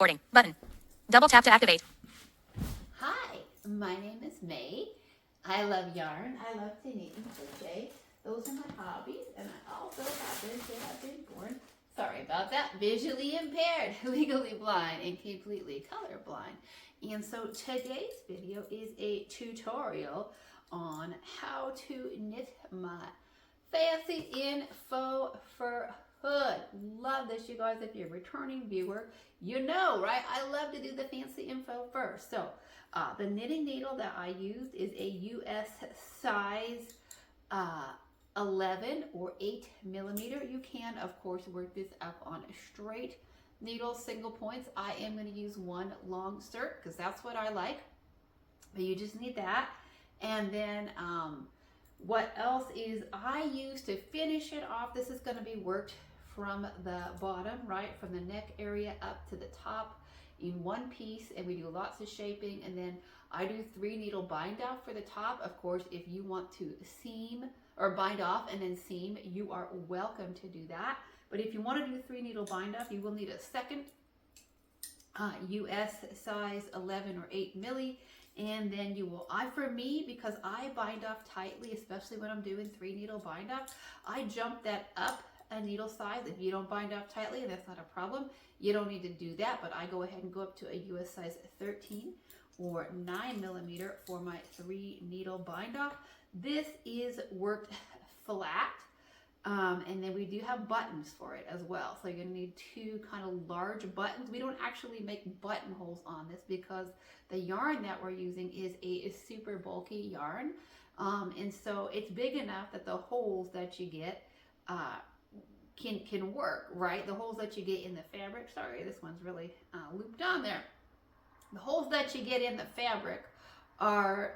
Recording button. Double tap to activate. Hi, my name is May. I love yarn. I love to knit and crochet. Those are my hobbies, and I also happen to have been born, sorry about that, visually impaired, legally blind, and completely colorblind. And so today's video is a tutorial on how to knit my fancy faux fur hood. Love this, you guys. If you're a returning viewer, you know, right? I love to do the fancy info first. So the knitting needle that I used is a US size 11 or 8 millimeter. You can, of course, work this up on a straight needle, single points. I am going to use one long skirt because that's what I like. But you just need that. And then what else is I use to finish it off? This is going to be worked from the bottom, right, from the neck area up to the top in one piece, and we do lots of shaping. And then I do 3 needle bind off for the top. Of course, if you want to seam or bind off and then seam, you are welcome to do that. But if you want to do 3 needle bind off, you will need a second US size 11 or 8 milli. And then you will, for me, because I bind off tightly, especially when I'm doing 3 needle bind off, I jump that up a needle size. If you don't bind off tightly, and that's not a problem, you don't need to do that, but I go ahead and go up to a US size 13 or 9 millimeter for my 3 needle bind off. This is worked flat. And then we do have buttons for it as well. So you're gonna need 2 kind of large buttons. We don't actually make buttonholes on this because the yarn that we're using is a super bulky yarn. And so it's big enough that the holes that you get can work, right? The holes that you get in the fabric, sorry, this one's really looped on there. The holes that you get in the fabric are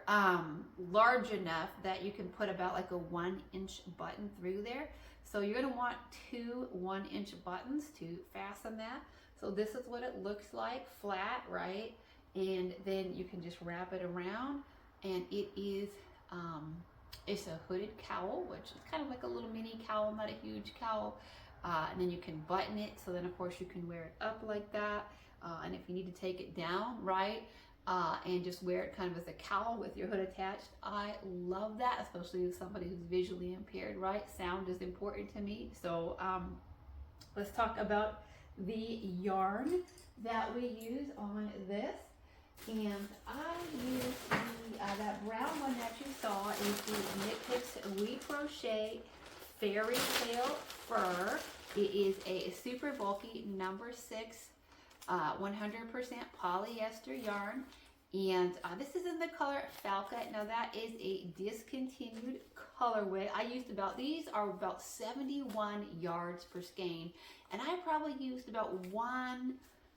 large enough that you can put about like a 1-inch button through there. So you're going to want 2 1-inch buttons to fasten that. So this is what it looks like, flat, right? And then you can just wrap it around, and it is it's a hooded cowl, which is kind of like a little mini cowl, not a huge cowl. And then you can button it, so then of course you can wear it up like that. And if you need to take it down, right, and just wear it kind of as a cowl with your hood attached, I love that, especially as somebody who's visually impaired, right? Sound is important to me. So let's talk about the yarn that we use on this. And I use that brown one that you saw is the Knit Picks We Crochet Fairy Tale Fur. It is a super bulky number 6 100% polyester yarn, and this is in the color Falca. Now that is a discontinued colorway. These are about 71 yards per skein, and I probably used about one,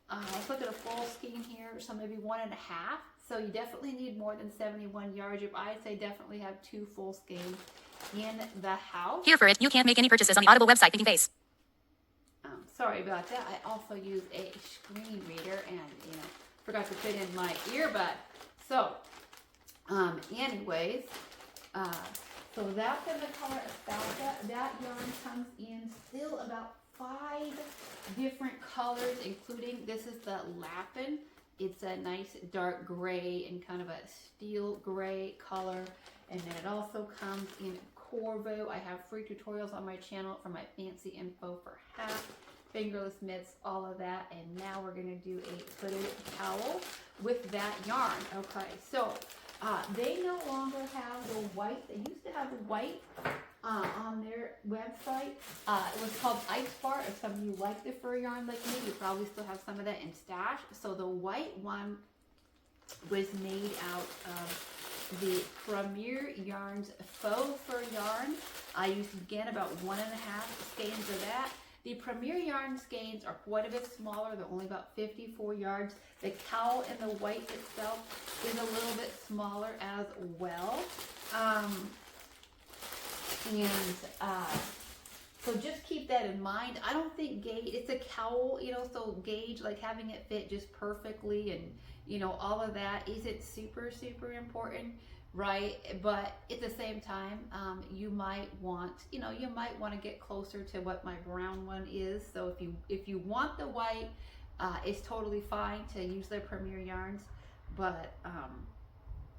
let's look at a full skein here, so maybe 1.5. So you definitely need more than 71 yards. I'd say definitely have 2 full skeins in the house. Here for it, you can't make any purchases on the Audible website. Thinking face. Sorry about that. I also use a screen reader and, forgot to put in my earbud. So, anyways, so that's in the color of Falca. That yarn comes in still about 5 different colors, including, this is the Lapin. It's a nice dark gray and kind of a steel gray color. And then it also comes in Corvo. I have free tutorials on my channel for my fancy info for half. Fingerless mitts, all of that. And now we're going to do a hooded cowl with that yarn. Okay, so they no longer have the white. They used to have the white on their website. It was called Ice Bar. If some of you like the fur yarn like me, you probably still have some of that in stash. So the white one was made out of the Premier Yarns faux fur yarn. I used, again, about 1.5 skeins of that. The Premier Yarn skeins are quite a bit smaller. They're only about 54 yards. The cowl in the white itself is a little bit smaller as well. So just keep that in mind. I don't think gauge, it's a cowl, so gauge, like having it fit just perfectly and, all of that isn't super, super important. Right, but at the same time, you might want, to get closer to what my brown one is. So if you want the white, it's totally fine to use their Premier yarns, but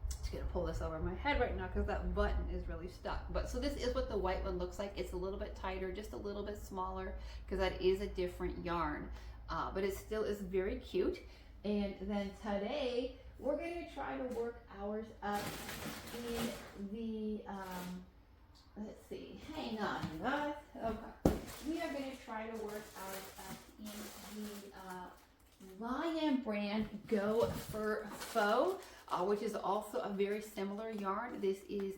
just gonna pull this over my head right now because that button is really stuck. But so this is what the white one looks like. It's a little bit tighter, just a little bit smaller, because that is a different yarn, but it still is very cute. And then today we're gonna try to work ours up in the let's see, hang on guys. Okay, we are gonna try to work ours up in the Lion brand Go for Faux, which is also a very similar yarn. This is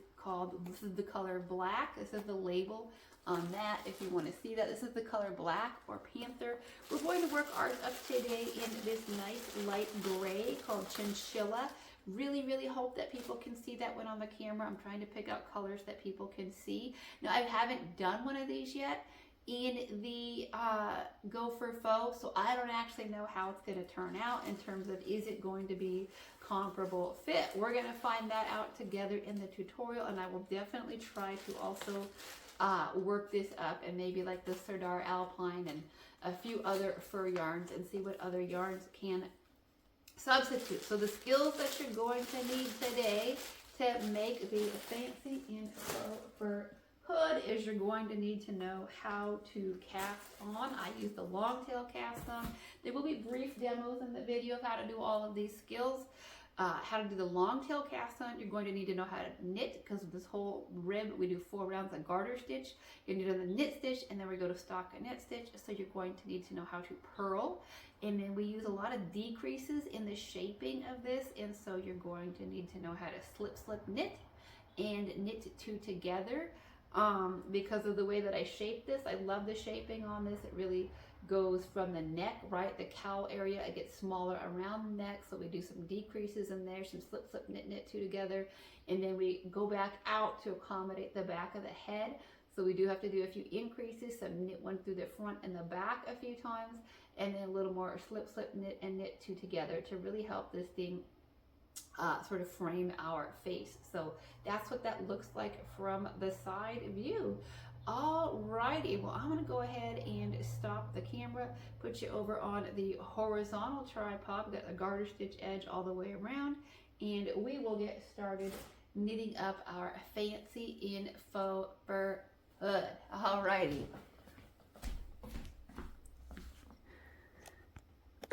the color black. This is the label on that if you want to see that. This is the color black or panther. We're going to work ours up today in this nice light gray called chinchilla. Really hope that people can see that one on the camera. I'm trying to pick out colors that people can see. Now, I haven't done one of these yet in the Go for Faux, so I don't actually know how it's going to turn out in terms of is it going to be comparable fit. We're going to find that out together in the tutorial, and I will definitely try to also work this up and maybe like the Sardar Alpine and a few other fur yarns and see what other yarns can substitute. So the skills that you're going to need today to make the fancy in fur hood is you're going to need to know how to cast on. I use the long tail cast on. There will be brief demos in the video of how to do all of these skills. How to do the long tail cast on, you're going to need to know how to knit, because of this whole rib, we do 4 rounds of garter stitch. You're going to do the knit stitch, and then we go to stockinette stitch. So you're going to need to know how to purl. And then we use a lot of decreases in the shaping of this, and so you're going to need to know how to slip knit and knit 2 together. Because of the way that I shape this, I love the shaping on this. It really goes from the neck, right, the cowl area, it gets smaller around the neck, so we do some decreases in there, some slip knit 2 together, and then we go back out to accommodate the back of the head. So we do have to do a few increases, some knit 1 through the front and the back a few times, and then a little more slip knit and knit 2 together to really help this thing sort of frame our face. So that's what that looks like from the side view. Alrighty, well, I'm going to go ahead and stop the camera, put you over on the horizontal tripod, got the garter stitch edge all the way around, and we will get started knitting up our fancy in faux fur hood. Alrighty.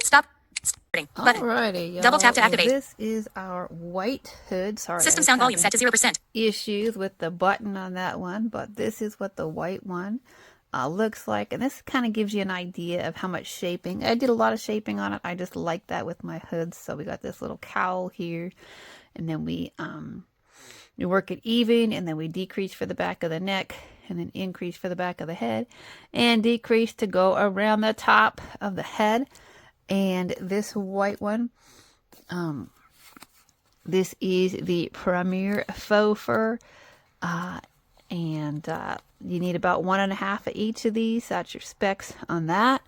Stop. Starting. Button. Alrighty, y'all. Double tap to activate. This is our white hood. Sorry. System sound volume set to 0%. Issues with the button on that one, but this is what the white one looks like, and this kind of gives you an idea of how much shaping. I did a lot of shaping on it. I just like that with my hoods. So we got this little cowl here, and then we work it even, and then we decrease for the back of the neck, and then increase for the back of the head, and decrease to go around the top of the head. And this white one, this is the Premier Faux Fur, and you need about 1.5 of each of these. That's your specs on that.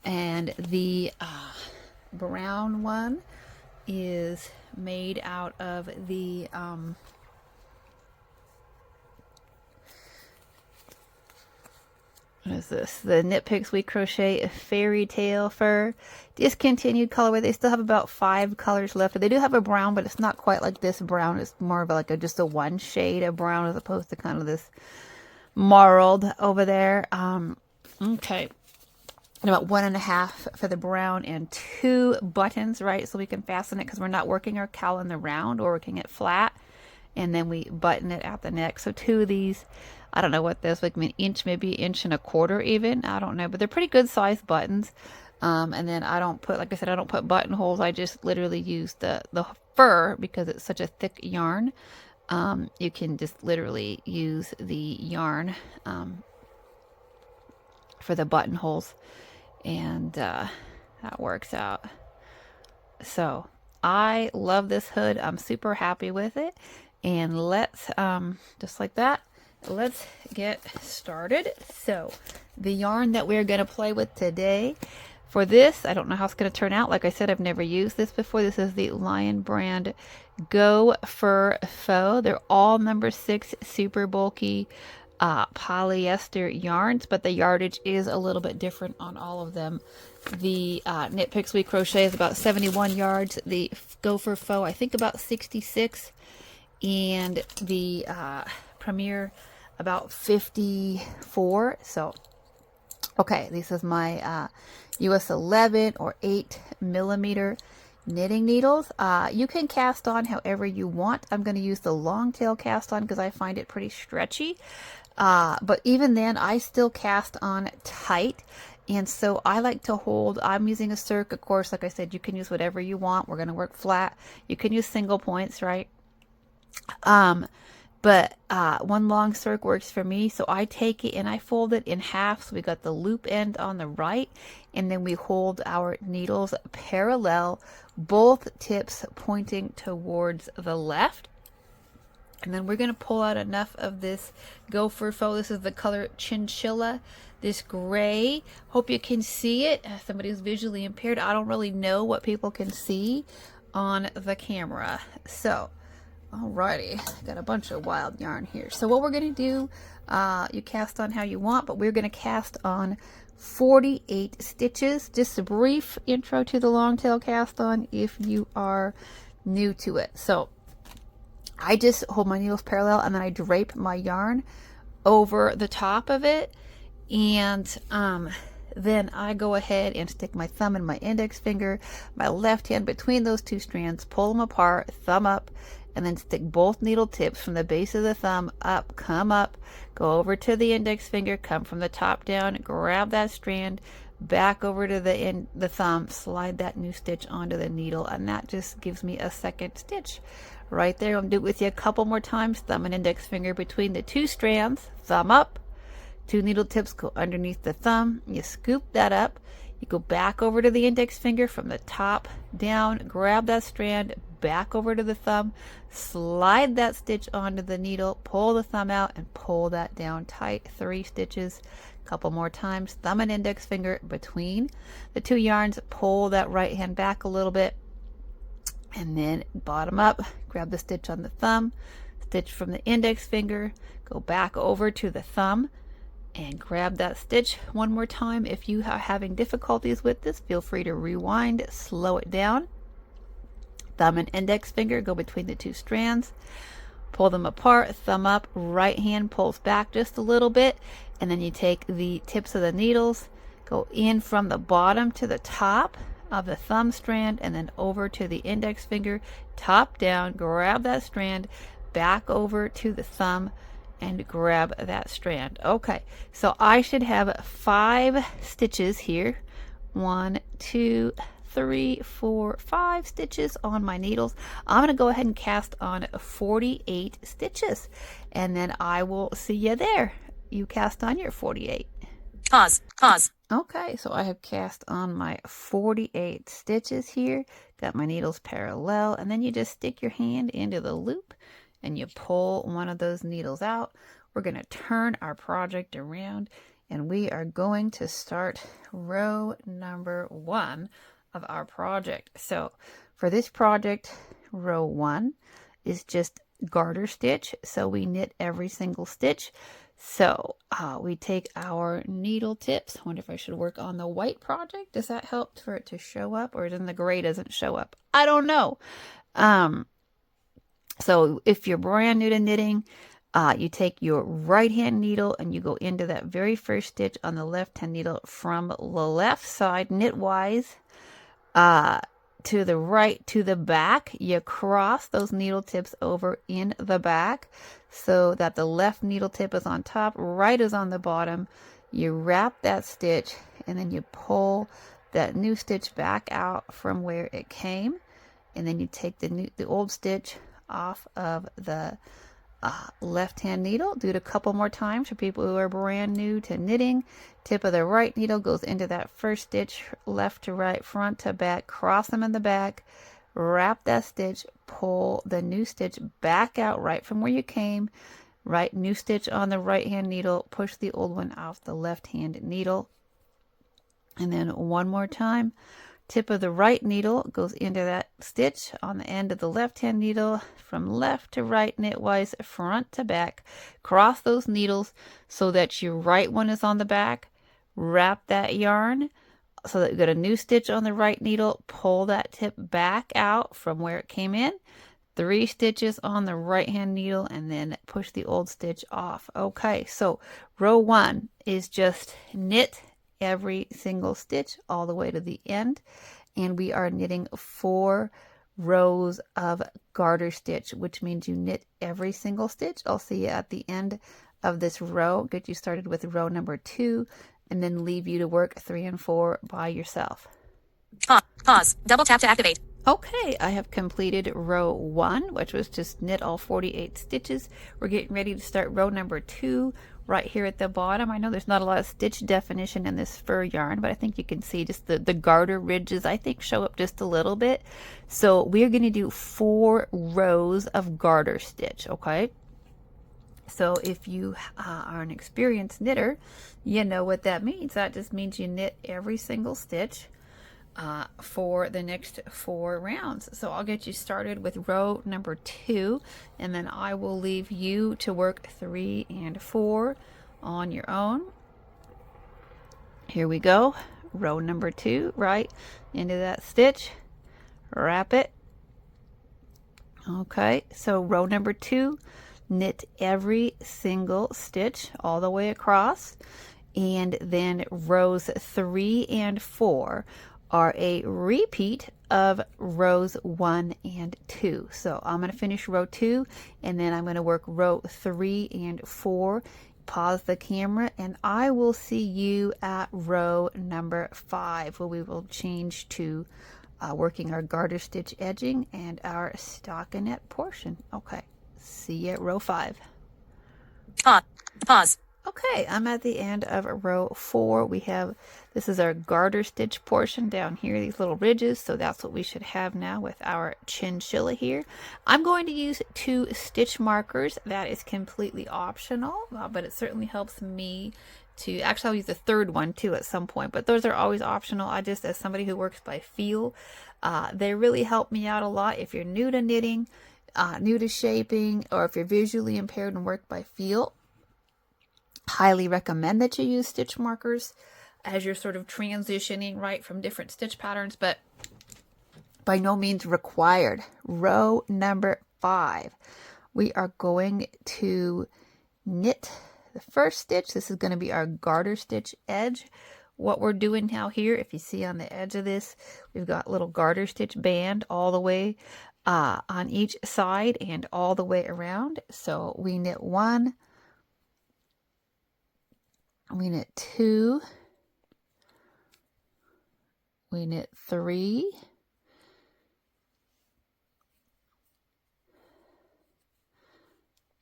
And the brown one is made out of the what is this? The Knit Picks We Crochet Fairy Tale Fur. Discontinued colorway. They still have about 5 colors left. They do have a brown, but it's not quite like this brown. It's more of like just a one shade of brown as opposed to kind of this marled over there. Okay. And about 1.5 for the brown, and 2 buttons, right? So we can fasten it because we're not working our cowl in the round, or working it flat. And then we button it at the neck. So 2 of these. I don't know what this, like an inch, maybe 1.25 inches even. I don't know, but they're pretty good sized buttons. And then I don't put, like I said, I don't put buttonholes. I just literally use the fur because it's such a thick yarn. You can just literally use the yarn for the buttonholes, and that works out. So I love this hood. I'm super happy with it. And let's, just like that, let's get started. So the yarn that we're going to play with today for this, I don't know how it's going to turn out. Like I said, I've never used this before. This is the Lion brand Go for Faux. They're all number 6 super bulky polyester yarns, but the yardage is a little bit different on all of them. The Knit Picks We Crochet is about 71 yards. The Gopher Faux, I think about 66. And the Premier about 54. So, okay, this is my US 11 or 8 millimeter knitting needles. You can cast on however you want. I'm going to use the long tail cast on because I find it pretty stretchy. But even then, I still cast on tight. And so I like to hold, I'm using a circ, of course, like I said, you can use whatever you want. We're going to work flat. You can use single points, right? But one long circ works for me. So I take it and I fold it in half. So we got the loop end on the right, and then we hold our needles parallel, both tips pointing towards the left. And then we're going to pull out enough of this Gopher Faux. This is the color Chinchilla. This gray. Hope you can see it. Somebody who's visually impaired, I don't really know what people can see on the camera. So, alrighty. Got a bunch of wild yarn here. So what we're going to do, you cast on how you want, but we're going to cast on 48 stitches. Just a brief intro to the long tail cast on if you are new to it. So, I just hold my needles parallel and then I drape my yarn over the top of it, and then I go ahead and stick my thumb and my index finger, my left hand between those two strands, pull them apart, thumb up, and then stick both needle tips from the base of the thumb up, come up, go over to the index finger, come from the top down, grab that strand, back over to the thumb, slide that new stitch onto the needle, and that just gives me a second stitch right there. I'm gonna do it with you a couple more times. Thumb and index finger between the two strands, thumb up, two needle tips go underneath the thumb, you scoop that up, you go back over to the index finger from the top down, grab that strand, back over to the thumb, slide that stitch onto the needle, pull the thumb out and pull that down tight, 3 stitches. Couple more times, thumb and index finger between the two yarns, pull that right hand back a little bit, and then bottom up, grab the stitch on the thumb, stitch from the index finger, go back over to the thumb and grab that stitch one more time. If you are having difficulties with this, feel free to rewind, slow it down. Thumb and index finger go between the two strands, pull them apart, thumb up, right hand pulls back just a little bit, and then you take the tips of the needles, go in from the bottom to the top of the thumb strand, and then over to the index finger, top down, grab that strand, back over to the thumb and grab that strand. Okay, so I should have 5 stitches here. 1, 2, 3, 4, 5 stitches on my needles. I'm going to go ahead and cast on 48 stitches, and then I will see you there. You cast on your 48. Pause. Pause. Okay, so I have cast on my 48 stitches here. Got my needles parallel, and then you just stick your hand into the loop and you pull one of those needles out. We're going to turn our project around, and we are going to start row number 1 of our project. So for this project, row 1 is just garter stitch, so we knit every single stitch. So we take our needle tips. I wonder if I should work on the white project. Does that help for it to show up, or then the gray doesn't show up? I don't know. So if you're brand new to knitting, you take your right hand needle and you go into that very first stitch on the left hand needle from the left side knitwise to the right to the back. You cross those needle tips over in the back so that the left needle tip is on top, right is on the bottom. You wrap that stitch and then you pull that new stitch back out from where it came, and then you take the old stitch off of the left hand needle. Do it a couple more times for people who are brand new to knitting. Tip of the right needle goes into that first stitch, left to right, front to back, cross them in the back, wrap that stitch, pull the new stitch back out right from where you came, right new stitch on the right hand needle, push the old one off the left hand needle, and then one more time, Tip of the right needle goes into that stitch on the end of the left hand needle, from left to right knitwise, front to back. Cross those needles so that your right one is on the back. Wrap that yarn so that you got a new stitch on the right needle. Pull that tip back out from where it came in. 3 stitches on the right hand needle, and then push the old stitch off. Okay, so row 1 is just knit every single stitch all the way to the end, and we are knitting 4 rows of garter stitch, which means you knit every single stitch. I'll see you at the end of this row, get you started with row number 2, and then leave you to work 3 and 4 by yourself. Pause. Double tap to activate. Okay, I have completed row 1, which was just knit all 48 stitches. We're getting ready to start row number 2 right here at the bottom. I know there's not a lot of stitch definition in this fur yarn, but I think you can see just the garter ridges, I think, show up just a little bit. So we're going to do 4 rows of garter stitch, okay? So if you are an experienced knitter, you know what that means. That just means you knit every single stitch for the next 4 rounds. So I'll get you started with row number 2, and then I will leave you to work 3 and 4 on your own. Here we go. Row number 2, right into that stitch, wrap it. Okay, so row number 2, knit every single stitch all the way across, and then rows 3 and 4 are a repeat of rows 1 and 2. So I'm going to finish row 2, and then I'm going to work row 3 and 4. Pause the camera, and I will see you at row number 5, where we will change to working our garter stitch edging and our stockinette portion. Okay, see you at row 5. Pause. Okay, I'm at the end of row 4. This is our garter stitch portion down here, these little ridges. So that's what we should have now with our chinchilla here. I'm going to use 2 stitch markers. That is completely optional, but it certainly helps me to, actually I'll use the 3rd one too at some point, but those are always optional. I just, as somebody who works by feel, they really help me out a lot. If you're new to knitting, new to shaping, or if you're visually impaired and work by feel, highly recommend that you use stitch markers as you're sort of transitioning right from different stitch patterns, but by no means required. Row number 5, we are going to knit the first stitch. This is going to be our garter stitch edge. What we're doing now here, if you see on the edge of this, we've got little garter stitch band all the way on each side and all the way around. So we knit 1, we knit 2, we knit 3,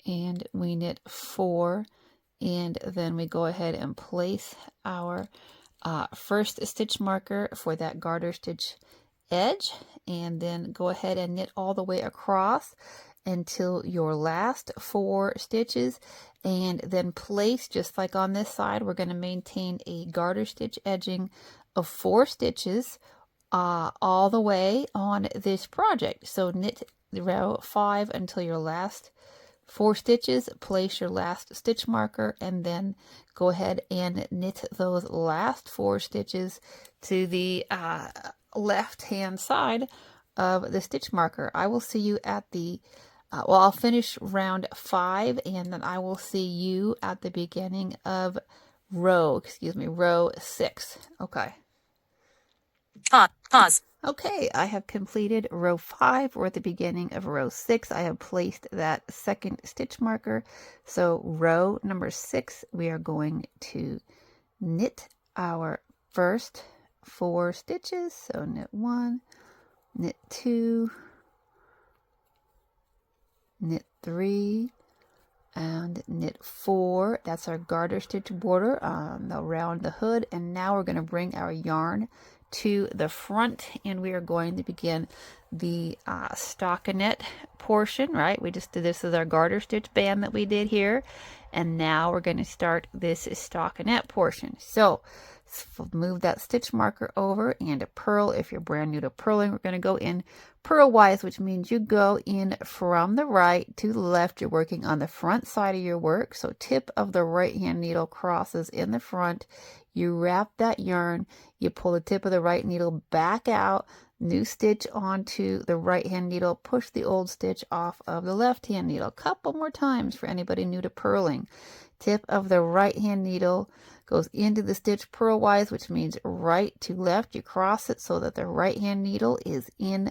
and we knit 4, and then we go ahead and place our first stitch marker for that garter stitch edge, and then go ahead and knit all the way across until your last 4 stitches, and then place, just like on this side, we're going to maintain a garter stitch edging of 4 stitches all the way on this project. So knit row 5 until your last 4 stitches, place your last stitch marker, and then go ahead and knit those last 4 stitches to the left hand side of the stitch marker. I will see you at the well, I'll finish round 5, and then I will see you at the beginning of row 6. Okay. Pause. Okay, I have completed row 5. We're at the beginning of row 6. I have placed that 2nd stitch marker. So row number 6, we are going to knit our first 4 stitches. So knit 1, knit 2, knit 3, and knit 4. That's our garter stitch border around the hood. And now we're going to bring our yarn to the front, and we are going to begin the stockinette portion, right? We just did, this is our garter stitch band that we did here, and now we're going to start this stockinette portion. So move that stitch marker over and purl. If you're brand new to purling, we're going to go in purlwise, which means you go in from the right to the left. You're working on the front side of your work. So tip of the right hand needle crosses in the front. You wrap that yarn, you pull the tip of the right needle back out, new stitch onto the right hand needle, push the old stitch off of the left hand needle. A couple more times for anybody new to purling. Tip of the right hand needle goes into the stitch purlwise, which means right to left. You cross it so that the right hand needle is in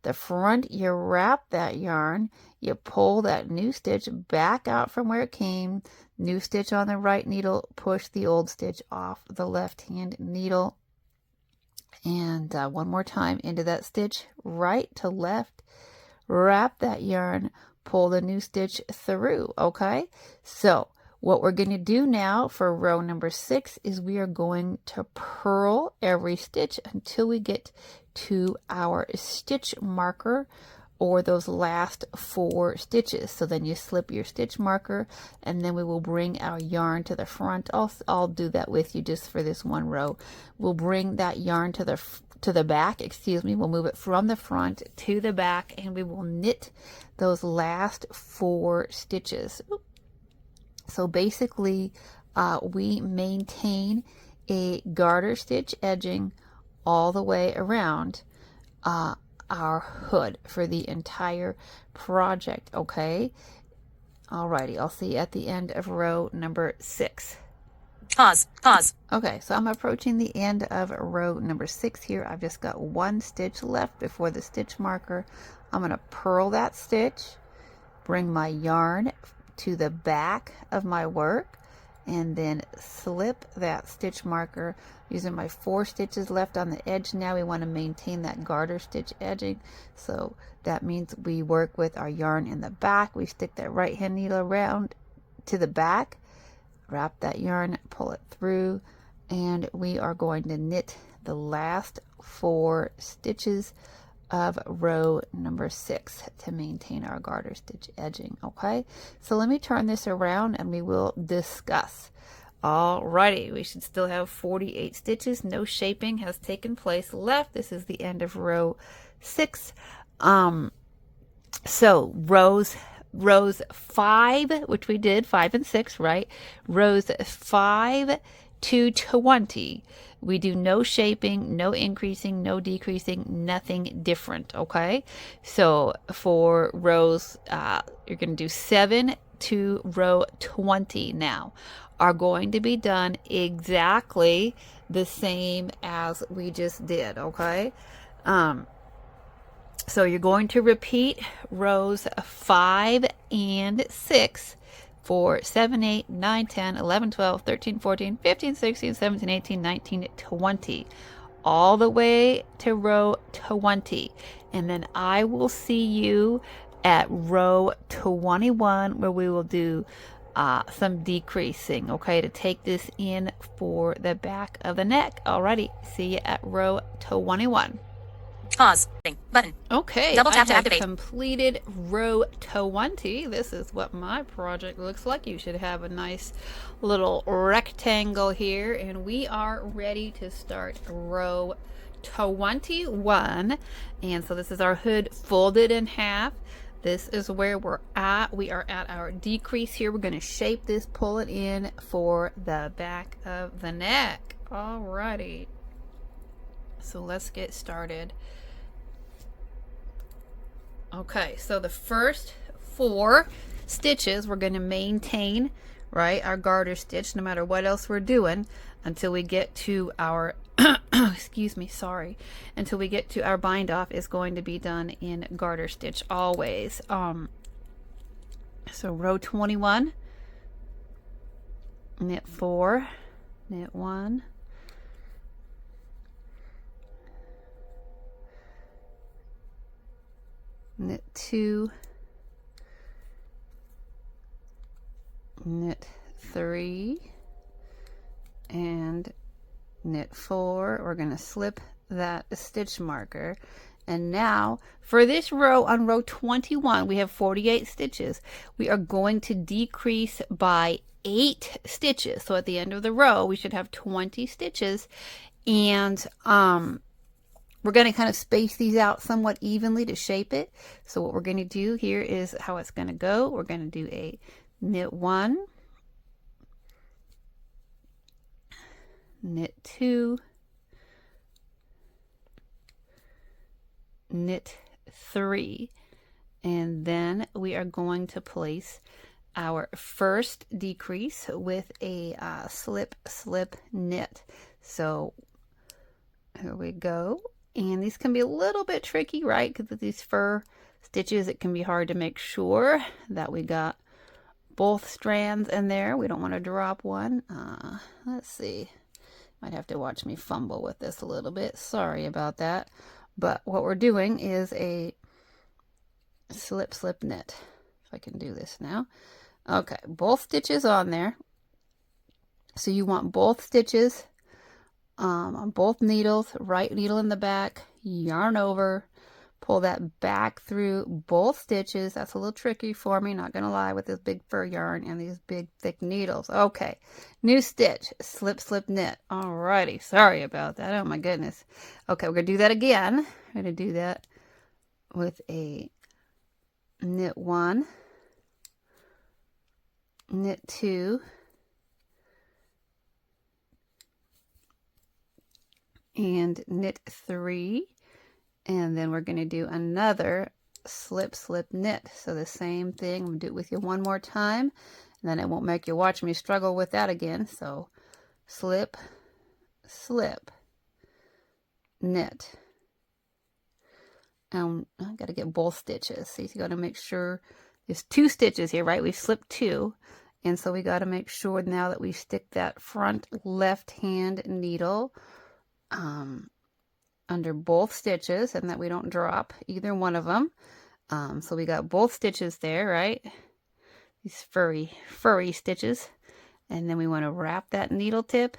the front. You wrap that yarn, you pull that new stitch back out from where it came, new stitch on the right needle, push the old stitch off the left hand needle. And one more time into that stitch, right to left, wrap that yarn, pull the new stitch through. Okay, so what we're going to do now for row number 6 is we are going to purl every stitch until we get to our stitch marker, or those last 4 stitches. So then you slip your stitch marker, and then we will bring our yarn to the front. I'll do that with you just for this one row. We'll bring that yarn to the back, we'll move it from the front to the back, and we will knit those last 4 stitches. So basically, we maintain a garter stitch edging all the way around our hood for the entire project. Okay, alrighty, I'll see you at the end of row number 6. Pause. Okay, so I'm approaching the end of row number 6 here. I've just got 1 stitch left before the stitch marker. I'm going to purl that stitch, bring my yarn to the back of my work, and then slip that stitch marker using my 4 stitches left on the edge. Now we want to maintain that garter stitch edging, so that means we work with our yarn in the back. We stick that right hand needle around to the back, wrap that yarn, pull it through, and we are going to knit the last 4 stitches of row number 6 to maintain our garter stitch edging. Okay, so let me turn this around and we will discuss. Alrighty, we should still have 48 stitches. No shaping has taken place left. This is the end of row 6. So rows 5, which we did 5 and 6, right? Rows 5 to 20. We do no shaping, no increasing, no decreasing, nothing different. Okay, so for rows, you're going to do 7 to row 20 now are going to be done exactly the same as we just did. Okay, so you're going to repeat rows 5 and 6 for 7, 8, 9, 10, 11, 12, 13, 14, 15, 16, 17, 18, 19, 20, all the way to row 20. And then I will see you at row 21, where we will do some decreasing, okay, to take this in for the back of the neck. Alrighty, see you at row 21. Pause. Button. Okay, Double tap to I have activate. completed row 20. This is what my project looks like. You should have a nice little rectangle here, and we are ready to start row 21. And so this is our hood folded in half. This is where we're at. We are at our decrease here. We're going to shape this, pull it in for the back of the neck. Alrighty, so let's get started. Okay, so the first 4 stitches we're going to maintain, right, our garter stitch no matter what else we're doing until we get to our excuse me, sorry, until we get to our bind off is going to be done in garter stitch always. So row 21, knit 4, knit 1, knit 2, knit 3, and knit 4. We're going to slip that stitch marker, and now for this row on row 21 we have 48 stitches. We are going to decrease by 8 stitches. So at the end of the row, we should have 20 stitches. And we're going to kind of space these out somewhat evenly to shape it. So what we're going to do here is how it's going to go. We're going to do a knit 1, knit 2, knit 3, and then we are going to place our first decrease with a slip slip knit. So here we go, and these can be a little bit tricky, right? Because with these fur stitches it can be hard to make sure that we got both strands in there. We don't want to drop one. Let's see, might have to watch me fumble with this a little bit, sorry about that. But what we're doing is a slip slip knit. If I can do this now. Okay, both stitches on there. So you want both stitches on both needles, right needle in the back, yarn over, pull that back through both stitches. That's a little tricky for me, not gonna lie, with this big fur yarn and these big thick needles. Okay, new stitch, slip slip knit. Alrighty, sorry about that, oh my goodness. Okay, we're gonna do that again. We're gonna do that with a knit 1, knit 2, and knit 3, and then we're going to do another slip slip knit. So the same thing, I'm going to do it with you one more time, and then it won't make you watch me struggle with that again. So slip slip knit. I got to get both stitches. So you got to make sure there's 2 stitches here, right? We've slipped 2, and so we got to make sure now that we stick that front left hand needle under both stitches, and that we don't drop either one of them. So we got both stitches there, right? These furry stitches. And then we want to wrap that needle tip,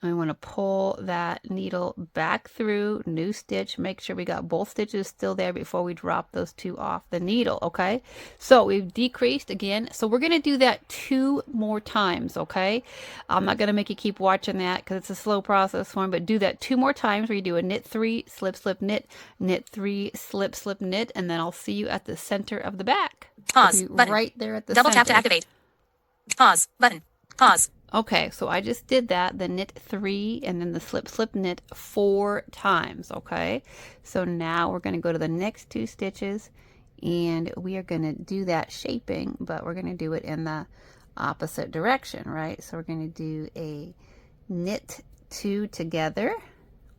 and we want to pull that needle back through, new stitch, make sure we got both stitches still there before we drop those 2 off the needle. Okay, so we've decreased again, so we're going to do that 2 more times. Okay, I'm not going to make you keep watching that because it's a slow process for me, but do that 2 more times where you do a knit 3, slip slip knit, knit 3, slip slip knit, and then I'll see you at the center of the back. Pause button. Right there at the Double center. tap to activate. Pause button. Pause. Okay, so I just did that, the knit 3 and then the slip slip knit 4 times. Okay, so now we're going to go to the next 2 stitches, and we are going to do that shaping, but we're going to do it in the opposite direction, right? So we're going to do a knit 2 together.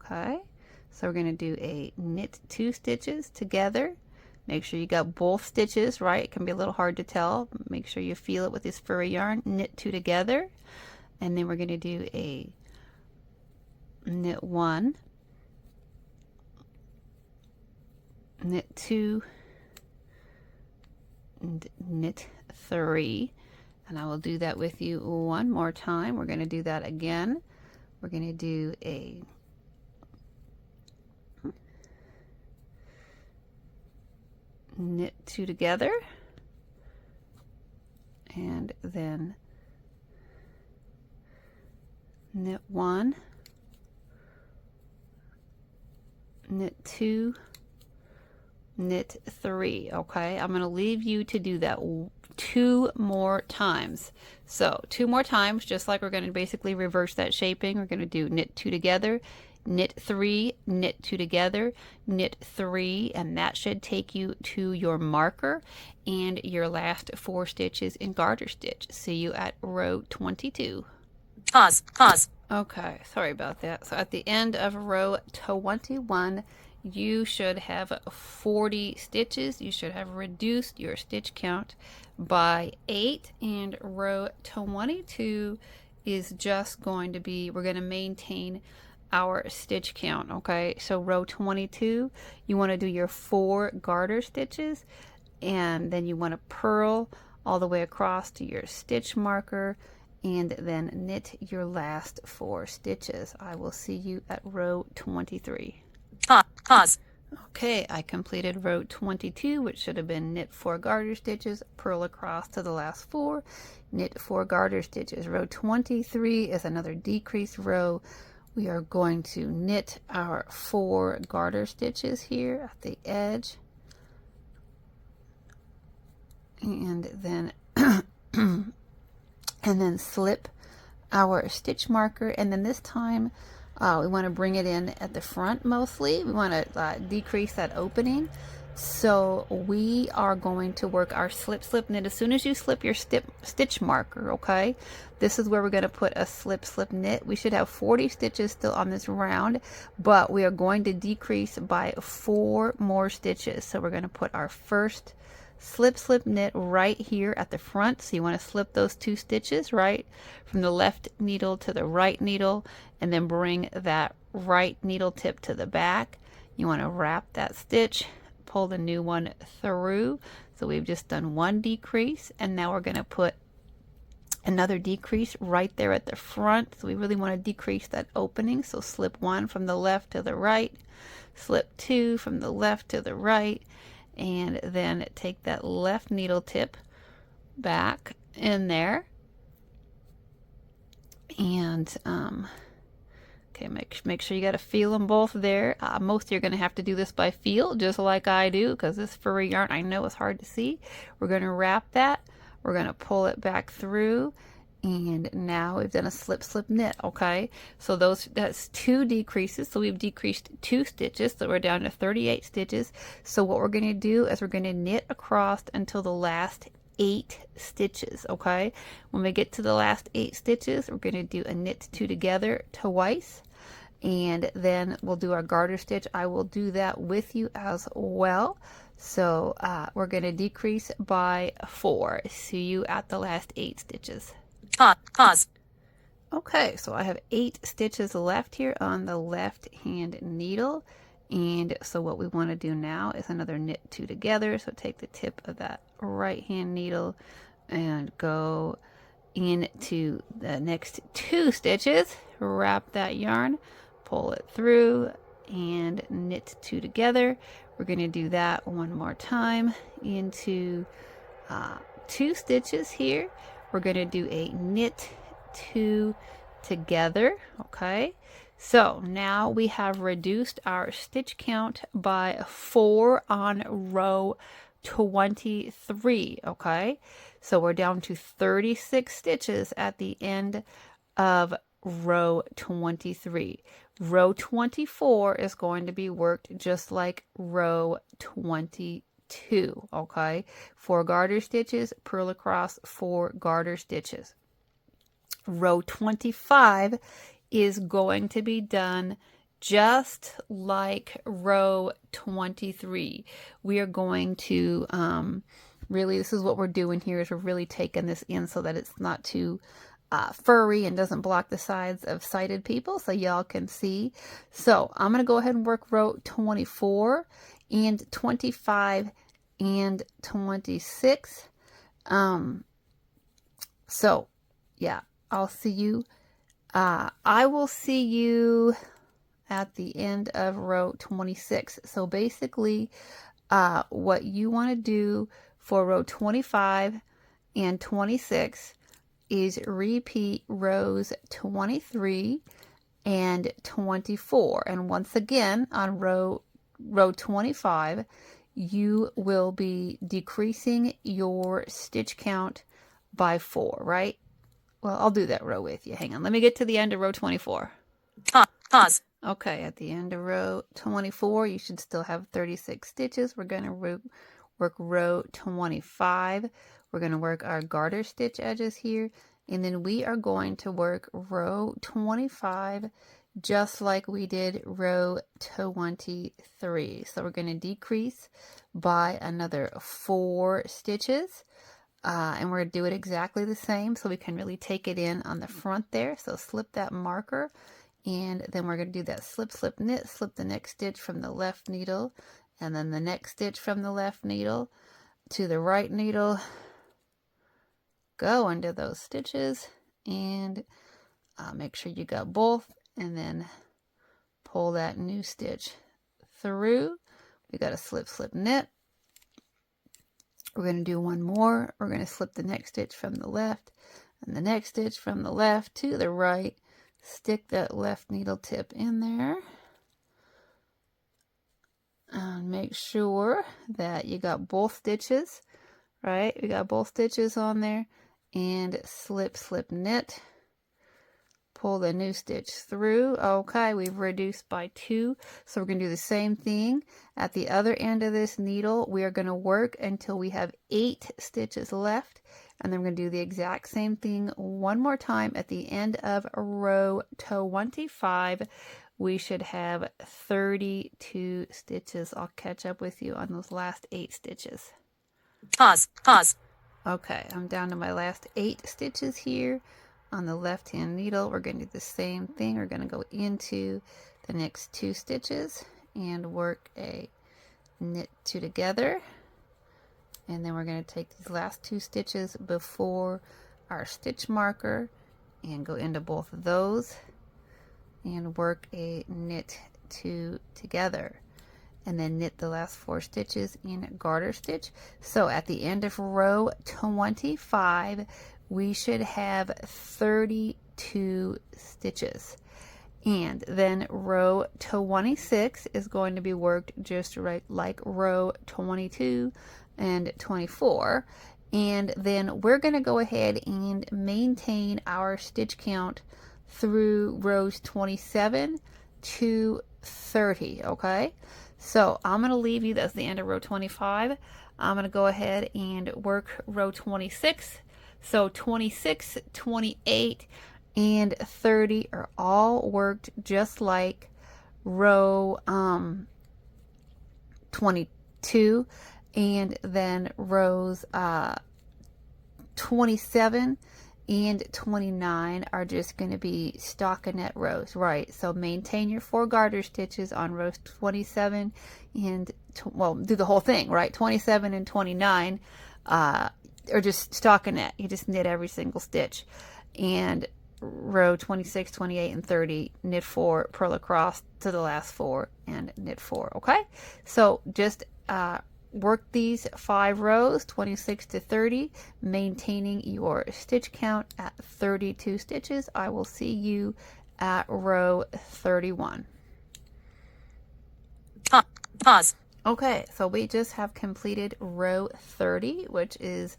Okay, so we're going to do a knit 2 stitches together. Make sure you got both stitches, right? It can be a little hard to tell. Make sure you feel it with this furry yarn. Knit 2 together. And then we're going to do a knit 1, knit 2, and knit 3. And I will do that with you one more time. We're going to do that again. We're going to do a knit 2 together, and then knit 1, knit 2, knit 3. Okay, I'm going to leave you to do that 2 more times. So 2 more times, just like we're going to basically reverse that shaping. We're going to do knit 2 together, knit 3, knit 2 together, knit 3, and that should take you to your marker and your last 4 stitches in garter stitch. See you at row 22. Pause. Pause. Okay, sorry about that. So at the end of row 21, you should have 40 stitches. You should have reduced your stitch count by 8, and row 22 is just going to be, we're going to maintain our stitch count. Okay, so row 22, you want to do your 4 garter stitches, and then you want to purl all the way across to your stitch marker, and then knit your last 4 stitches. I will see you at row 23. Pause. Okay, I completed row 22, which should have been knit 4 garter stitches, purl across to the last 4, knit 4 garter stitches. Row 23 is another decreased row. We are going to knit our 4 garter stitches here at the edge, and then slip our stitch marker, and then this time we want to bring it in at the front mostly. We want to decrease that opening. So we are going to work our slip slip knit. As soon as you slip your stitch marker, okay, this is where we're going to put a slip slip knit. We should have 40 stitches still on this round, but we are going to decrease by 4 more stitches. So we're going to put our first slip slip knit right here at the front. So you want to slip those 2 stitches right from the left needle to the right needle, and then bring that right needle tip to the back. You want to wrap that stitch, pull the new one through. So we've just done 1 decrease, and now we're going to put another decrease right there at the front. So we really want to decrease that opening. So slip 1 from the left to the right, slip 2 from the left to the right, and then take that left needle tip back in there, and okay, make sure you got to feel them both there. Most of you are going to have to do this by feel, just like I do, because this furry yarn I know is hard to see. We're going to wrap that, we're going to pull it back through, and now we've done a slip slip knit. Okay, so that's 2 decreases, so we've decreased 2 stitches, so we're down to 38 stitches. So what we're going to do is we're going to knit across until the last 8 stitches. Okay, when we get to the last 8 stitches, we're going to do a knit 2 together twice, and then we'll do our garter stitch. I will do that with you as well. So we're going to decrease by 4. See you at the last 8 stitches. Pause. Okay, so I have 8 stitches left here on the left hand needle, and so what we want to do now is another knit 2 together. So take the tip of that right hand needle and go into the next 2 stitches, wrap that yarn, pull it through, and knit 2 together. We're going to do that one more time into 2 stitches here. We're going to do a knit 2 together. Okay, so now we have reduced our stitch count by 4 on row 23. Okay, so we're down to 36 stitches at the end of row 23. Row 24 is going to be worked just like row 22. Okay, 4 garter stitches, purl across, 4 garter stitches. Row 25 is going to be done just like row 23. We are going to really, this is what we're doing here, is we're really taking this in so that it's not too furry and doesn't block the sides of sighted people, so y'all can see. So I'm going to go ahead and work row 24 and 25 and 26. So yeah, I'll see you. I will see you at the end of row 26. So basically, what you want to do for row 25 and 26 is repeat rows 23 and 24. And once again, on row 25, you will be decreasing your stitch count by 4, right? Well, I'll do that row with you. Hang on. Let me get to the end of row 24. Pause. Okay, at the end of row 24, you should still have 36 stitches. We're going to work row 25. We're going to work our garter stitch edges here, and then we are going to work row 25 just like we did row 23. So we're going to decrease by another 4 stitches. And we're going to do it exactly the same so we can really take it in on the front there. So slip that marker, and then we're going to do that slip slip knit, slip the next stitch from the left needle, and then the next stitch from the left needle to the right needle, go into those stitches, and make sure you got both, and then pull that new stitch through, We got a slip, slip, knit. We're going to do one more. We're going to slip the next stitch from the left and the next stitch from the left to the right. Stick that left needle tip in there. And make sure that you got both stitches, right? We got both stitches on there. And slip, slip, knit. Pull the new stitch through. Okay, we've reduced by 2. So we're going to do the same thing. At the other end of this needle, we are going to work until we have 8 stitches left. And then we're going to do the exact same thing one more time at the end of row 25. We should have 32 stitches. I'll catch up with you on those last 8 stitches. Pause. Pause. Okay, I'm down to my last 8 stitches here. On the left hand needle, we're going to do the same thing. We're going to go into the next 2 stitches and work a knit 2 together. And then we're going to take these last 2 stitches before our stitch marker and go into both of those and work a knit 2 together. And then knit the last 4 stitches in garter stitch. So at the end of row 25, we should have 32 stitches. And then row 26 is going to be worked just right like row 22 and 24. And then we're going to go ahead and maintain our stitch count through rows 27 to 30, okay? So I'm going to leave you, that's the end of row 25. I'm going to go ahead and work row 26. So 26, 28, and 30 are all worked just like row 22, and then rows 27 and 29 are just going to be stockinette rows, right? So maintain your 4 garter stitches on rows 27 and, well, do the whole thing, right? 27 and 29 or just stockinette. You just knit every single stitch. And row 26, 28, and 30, knit 4, purl across to the last 4, and knit 4, okay? So just work these 5 rows, 26 to 30, maintaining your stitch count at 32 stitches. I will see you at row 31. Pause. Okay, so we just have completed row 30, which is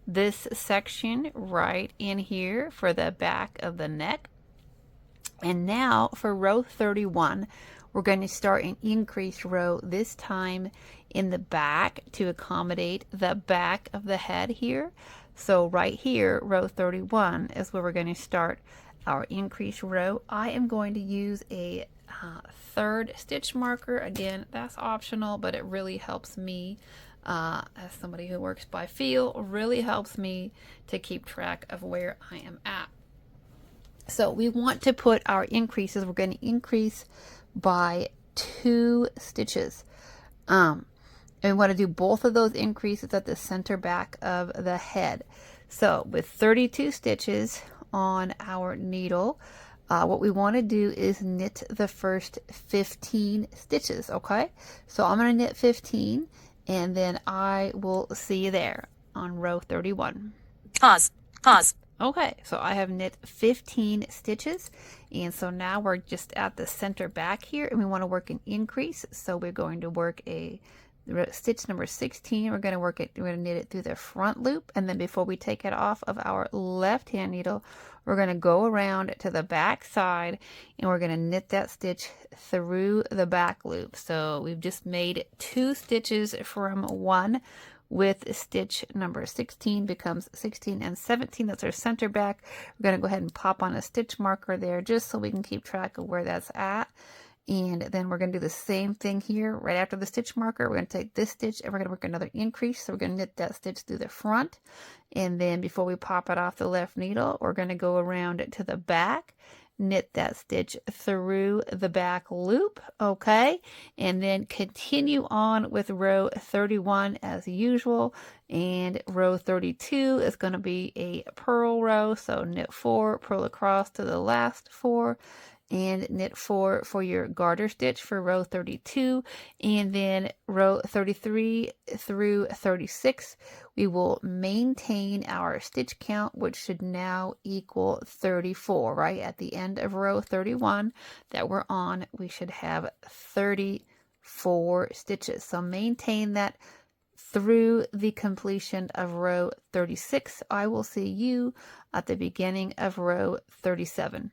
this section right in here for the back of the neck. And now for row 31, we're going to start an increased row, this time in the back to accommodate the back of the head here. So right here, row 31 is where we're going to start our increased row. I am going to use a 3rd stitch marker. Again, that's optional, but it really helps me as somebody who works by feel, really helps me to keep track of where I am at. So we want to put our increases, we're going to increase by 2 stitches. And we want to do both of those increases at the center back of the head. So with 32 stitches on our needle, what we want to do is knit the first 15 stitches, okay? So I'm going to knit 15, and then I will see you there on row 31. Pause. Pause. Okay, so I have knit 15 stitches, and so now we're just at the center back here, and we want to work an increase. So we're going to work a stitch number 16. We're going to knit it through the front loop, and then before we take it off of our left hand needle, we're going to go around to the back side, and we're going to knit that stitch through the back loop. So we've just made 2 stitches from 1 with stitch number 16 becomes 16 and 17. That's our center back. We're going to go ahead and pop on a stitch marker there just so we can keep track of where that's at. And then we're going to do the same thing here right after the stitch marker. We're going to take this stitch and we're going to work another increase. So we're going to knit that stitch through the front. And then before we pop it off the left needle, we're going to go around to the back, knit that stitch through the back loop, okay? And then continue on with row 31 as usual. And row 32 is going to be a purl row. So knit 4, purl across to the last 4, and knit 4 for your garter stitch for row 32, and then row 33 through 36 we will maintain our stitch count, which should now equal 34. Right at the end of row 31 that we're on, we should have 34 stitches. So maintain that through the completion of row 36. I will see you at the beginning of row 37.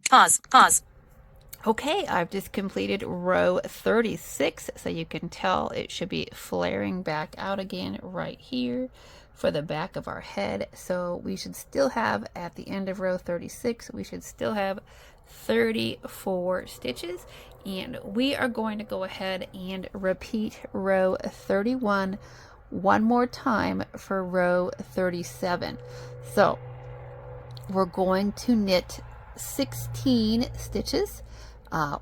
Pause. Pause. Okay, I've just completed row 36, so you can tell it should be flaring back out again right here for the back of our head. So we should still have, at the end of row 36, we should still have 34 stitches, and we are going to go ahead and repeat row 31 one more time for row 37. So we're going to knit 16 stitches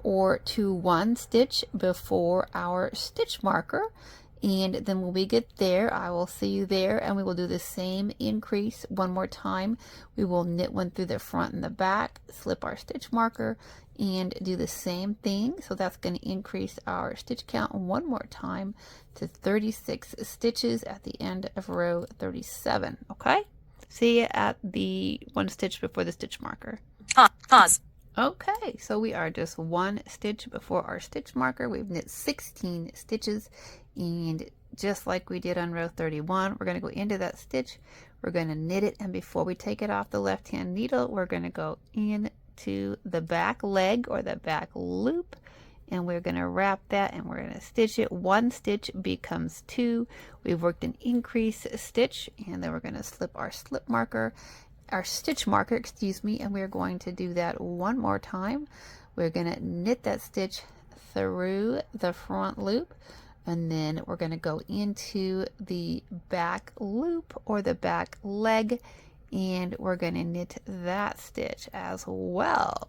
or to 1 stitch before our stitch marker, and then when we get there I will see you there, and we will do the same increase one more time. We will knit one through the front and the back, slip our stitch marker, and do the same thing. So that's going to increase our stitch count one more time to 36 stitches at the end of row 37. Okay, see you at the 1 stitch before the stitch marker. Pause. Okay, so we are just 1 stitch before our stitch marker. We've knit 16 stitches, and just like we did on row 31, we're going to go into that stitch, we're going to knit it, and before we take it off the left hand needle, we're going to go into the back leg or the back loop, and we're going to wrap that, and we're going to stitch it. 1 stitch becomes 2. We've worked an increase stitch, and then we're going to slip our stitch marker, excuse me, and we're going to do that one more time. We're going to knit that stitch through the front loop, and then we're going to go into the back loop or the back leg, and we're going to knit that stitch as well.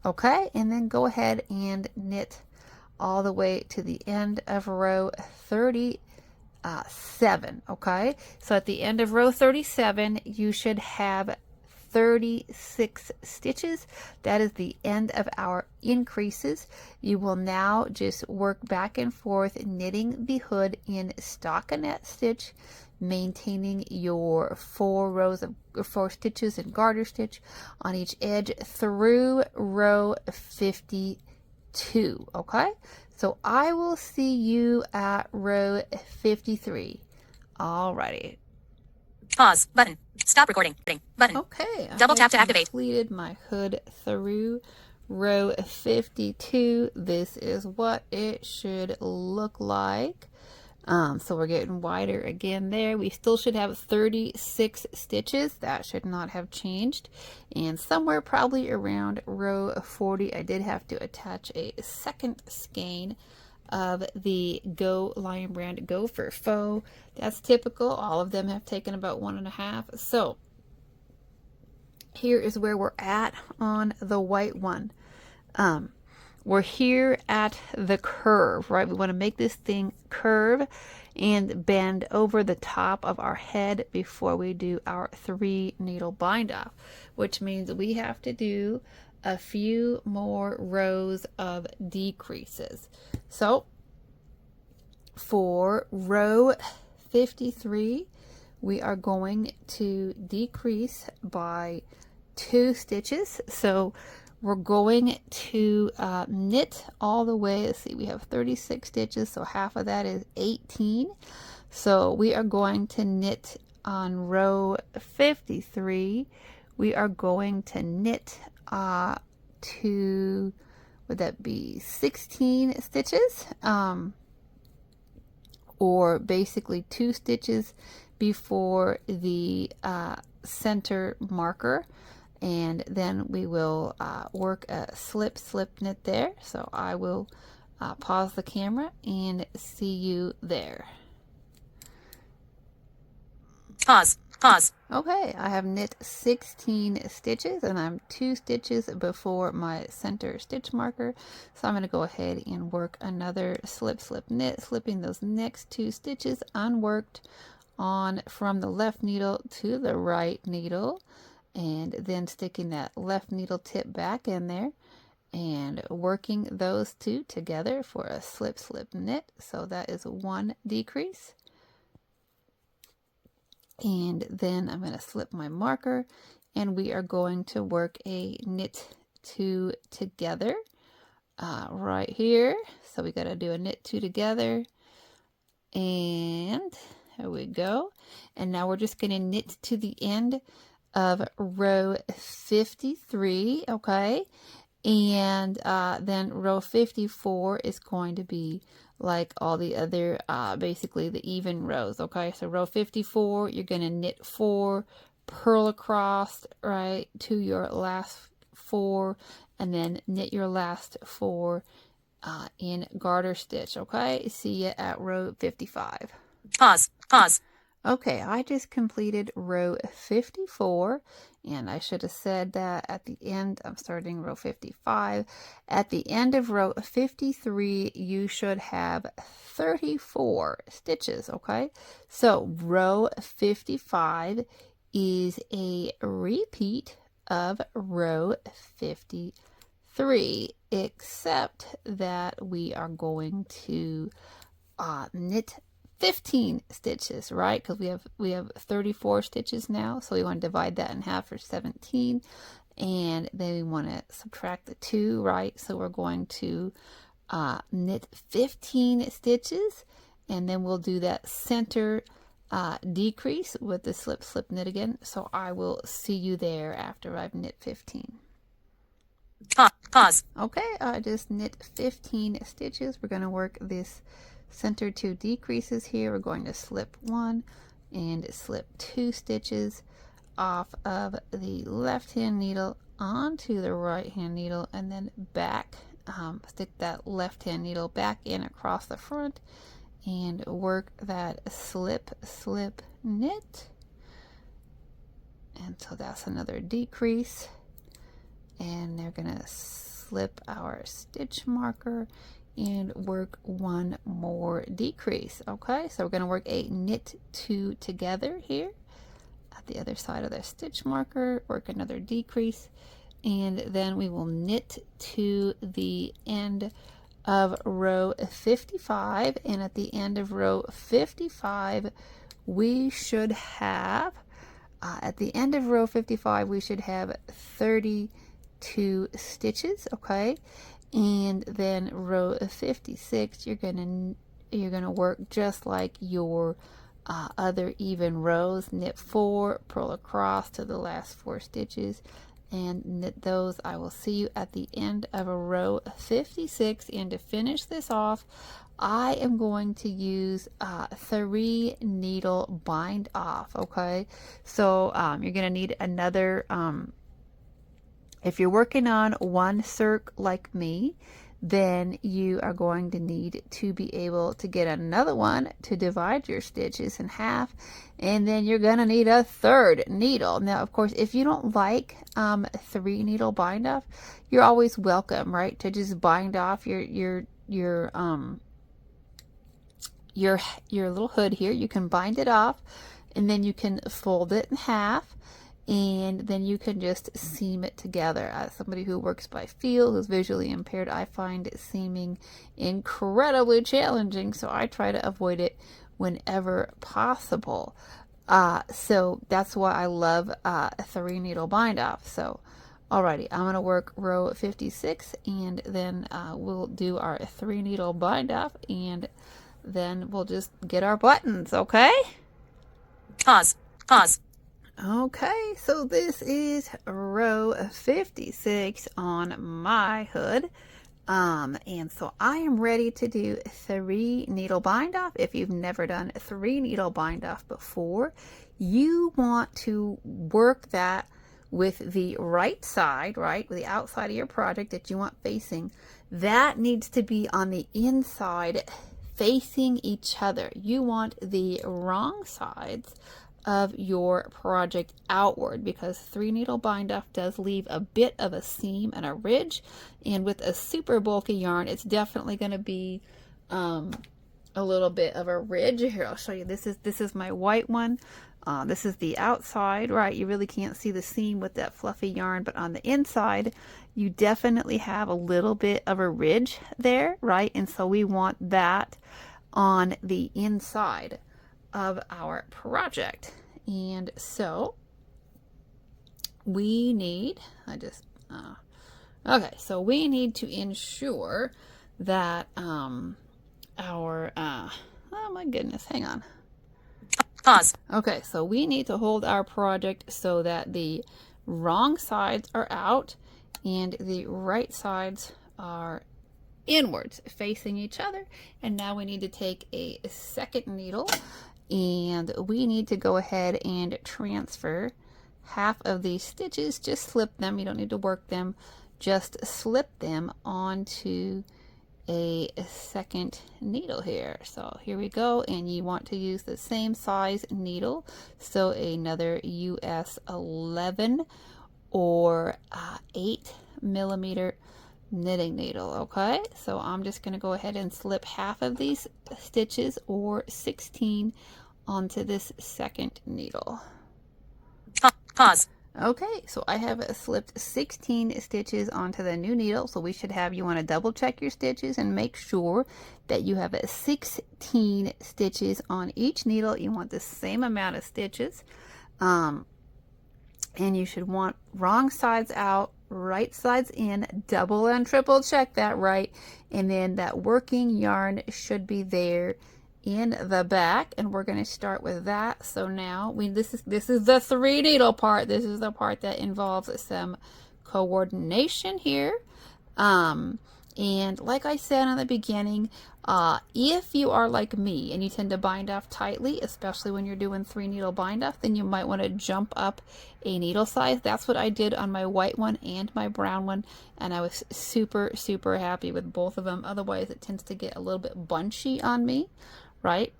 Okay, and then go ahead and knit all the way to the end of row 37. Okay, so at the end of row 37 you should have 36 stitches. That is the end of our increases. You will now just work back and forth knitting the hood in stockinette stitch, maintaining your 4 stitches and garter stitch on each edge through row 52. Okay, so I will see you at row 53. Alrighty. Pause. Button. Stop recording. Button. Okay. Double tap to activate. Completed my hood through row 52. This is what it should look like. So we're getting wider again there. We still should have 36 stitches. That should not have changed. And somewhere probably around row 40, I did have to attach a second skein of the Go Lion Brand Go for Faux. That's typical. All of them have taken about 1.5. So here is where we're at on the white one. We're here at the curve, right? We want to make this thing curve and bend over the top of our head before we do our 3 needle bind off, which means we have to do a few more rows of decreases. So for row 53, we are going to decrease by 2 stitches. So we're going to knit all the way. Let's see, we have 36 stitches, so half of that is 18. So we are going to knit on row 53. We are going to knit to, would that be 16 stitches? Or basically 2 stitches before the center marker, and then we will work a slip knit there. So I will pause the camera and see you there. Pause. Okay, I have knit 16 stitches, and I'm 2 stitches before my center stitch marker. So I'm going to go ahead and work another slip knit, slipping those next 2 stitches unworked on from the left needle to the right needle. and then sticking that left needle tip back in there and working those two together for a slip slip knit. So that is one decrease. And then I'm going to slip my marker, and we are going to work a knit two together right here. So we got to do a knit two together, and there we go. And now we're just going to knit to the end of row 53, okay? And then row 54 is going to be like all the other, basically the even rows, okay? So row 54, you're going to knit 4, purl across, right, to your last 4, and then knit your last 4 in garter stitch, okay? See you at row 55. Pause. Pause. Okay, I just completed row 54, and I should have said that at the end. I'm starting row 55. At the end of row 53, you should have 34 stitches, okay? So row 55 is a repeat of row 53, except that we are going to knit 15 stitches, right? Because we have 34 stitches now, so we want to divide that in half for 17, and then we want to subtract the 2, right? So we're going to knit 15 stitches, and then we'll do that center decrease with the slip slip knit again. So I will see you there after I've knit 15. Pause. Okay, I just knit 15 stitches. We're going to work this center 2 decreases here. We're going to slip 1 and slip 2 stitches off of the left hand needle onto the right hand needle, and then back, stick that left hand needle back in across the front and work that slip slip knit. And so that's another decrease, and they're gonna slip our stitch marker and work one more decrease. Okay, so we're going to work a knit 2 together here at the other side of the stitch marker, work another decrease, and then we will knit to the end of row 55. And at the end of row 55 we should have at the end of row 55 we should have 32 stitches, okay? And then row 56, you're gonna work just like your other even rows. Knit 4, purl across to the last 4 stitches, and knit those. I will see you at the end of a row 56. And to finish this off, I am going to use 3 needle bind off. Okay, so you're gonna need another. If you're working on one circ like me, then you are going to need to be able to get another one to divide your stitches in half, and then you're going to need a 3rd needle. Now, of course, if you don't like 3 needle bind off, you're always welcome, right, to just bind off your little hood here. You can bind it off, and then you can fold it in half, and then you can just seam it together. As somebody who works by feel, who's visually impaired, I find seaming incredibly challenging, so I try to avoid it whenever possible. So that's why I love 3 needle bind off. So alrighty, I'm going to work row 56, and then we'll do our 3 needle bind off, and then we'll just get our buttons, okay? Pause. Pause. Okay, so this is row 56 on my hood. And so I am ready to do 3 needle bind off. If you've never done 3 needle bind off before, you want to work that with the right side, right, with the outside of your project that you want facing. That needs to be on the inside facing each other. You want the wrong sides of your project outward, because 3 needle bind off does leave a bit of a seam and a ridge, and with a super bulky yarn it's definitely going to be a little bit of a ridge. Here, I'll show you. This is my white one This is the outside, right? You really can't see the seam with that fluffy yarn, but on the inside, you definitely have a little bit of a ridge there, right? And so we want that on the inside of our project. And so we need, okay, so we need to ensure that oh my goodness, hang on. Pause. Okay, so we need to hold our project so that the wrong sides are out and the right sides are inwards facing each other. And now we need to take a second needle and we need to go ahead and transfer half of these stitches. Just slip them, you don't need to work them, just slip them onto a second needle here. So here we go, and you want to use the same size needle, so another US 11 or 8 millimeter knitting needle. Okay, so I'm just going to go ahead and slip half of these stitches, or 16, onto this second needle. Pause. Okay, so I have slipped 16 stitches onto the new needle. So we should have, you want to double check your stitches and make sure that you have 16 stitches on each needle. You want the same amount of stitches. And you should want wrong sides out, right sides in, double and triple check that, right? And then that working yarn should be there in the back, and we're going to start with that. So now this is the 3 needle part. This is the part that involves some coordination here. And like I said in the beginning, if you are like me and you tend to bind off tightly, especially when you're doing 3 needle bind off, then you might want to jump up a needle size. That's what I did on my white one and my brown one, and I was super happy with both of them. Otherwise it tends to get a little bit bunchy on me, right?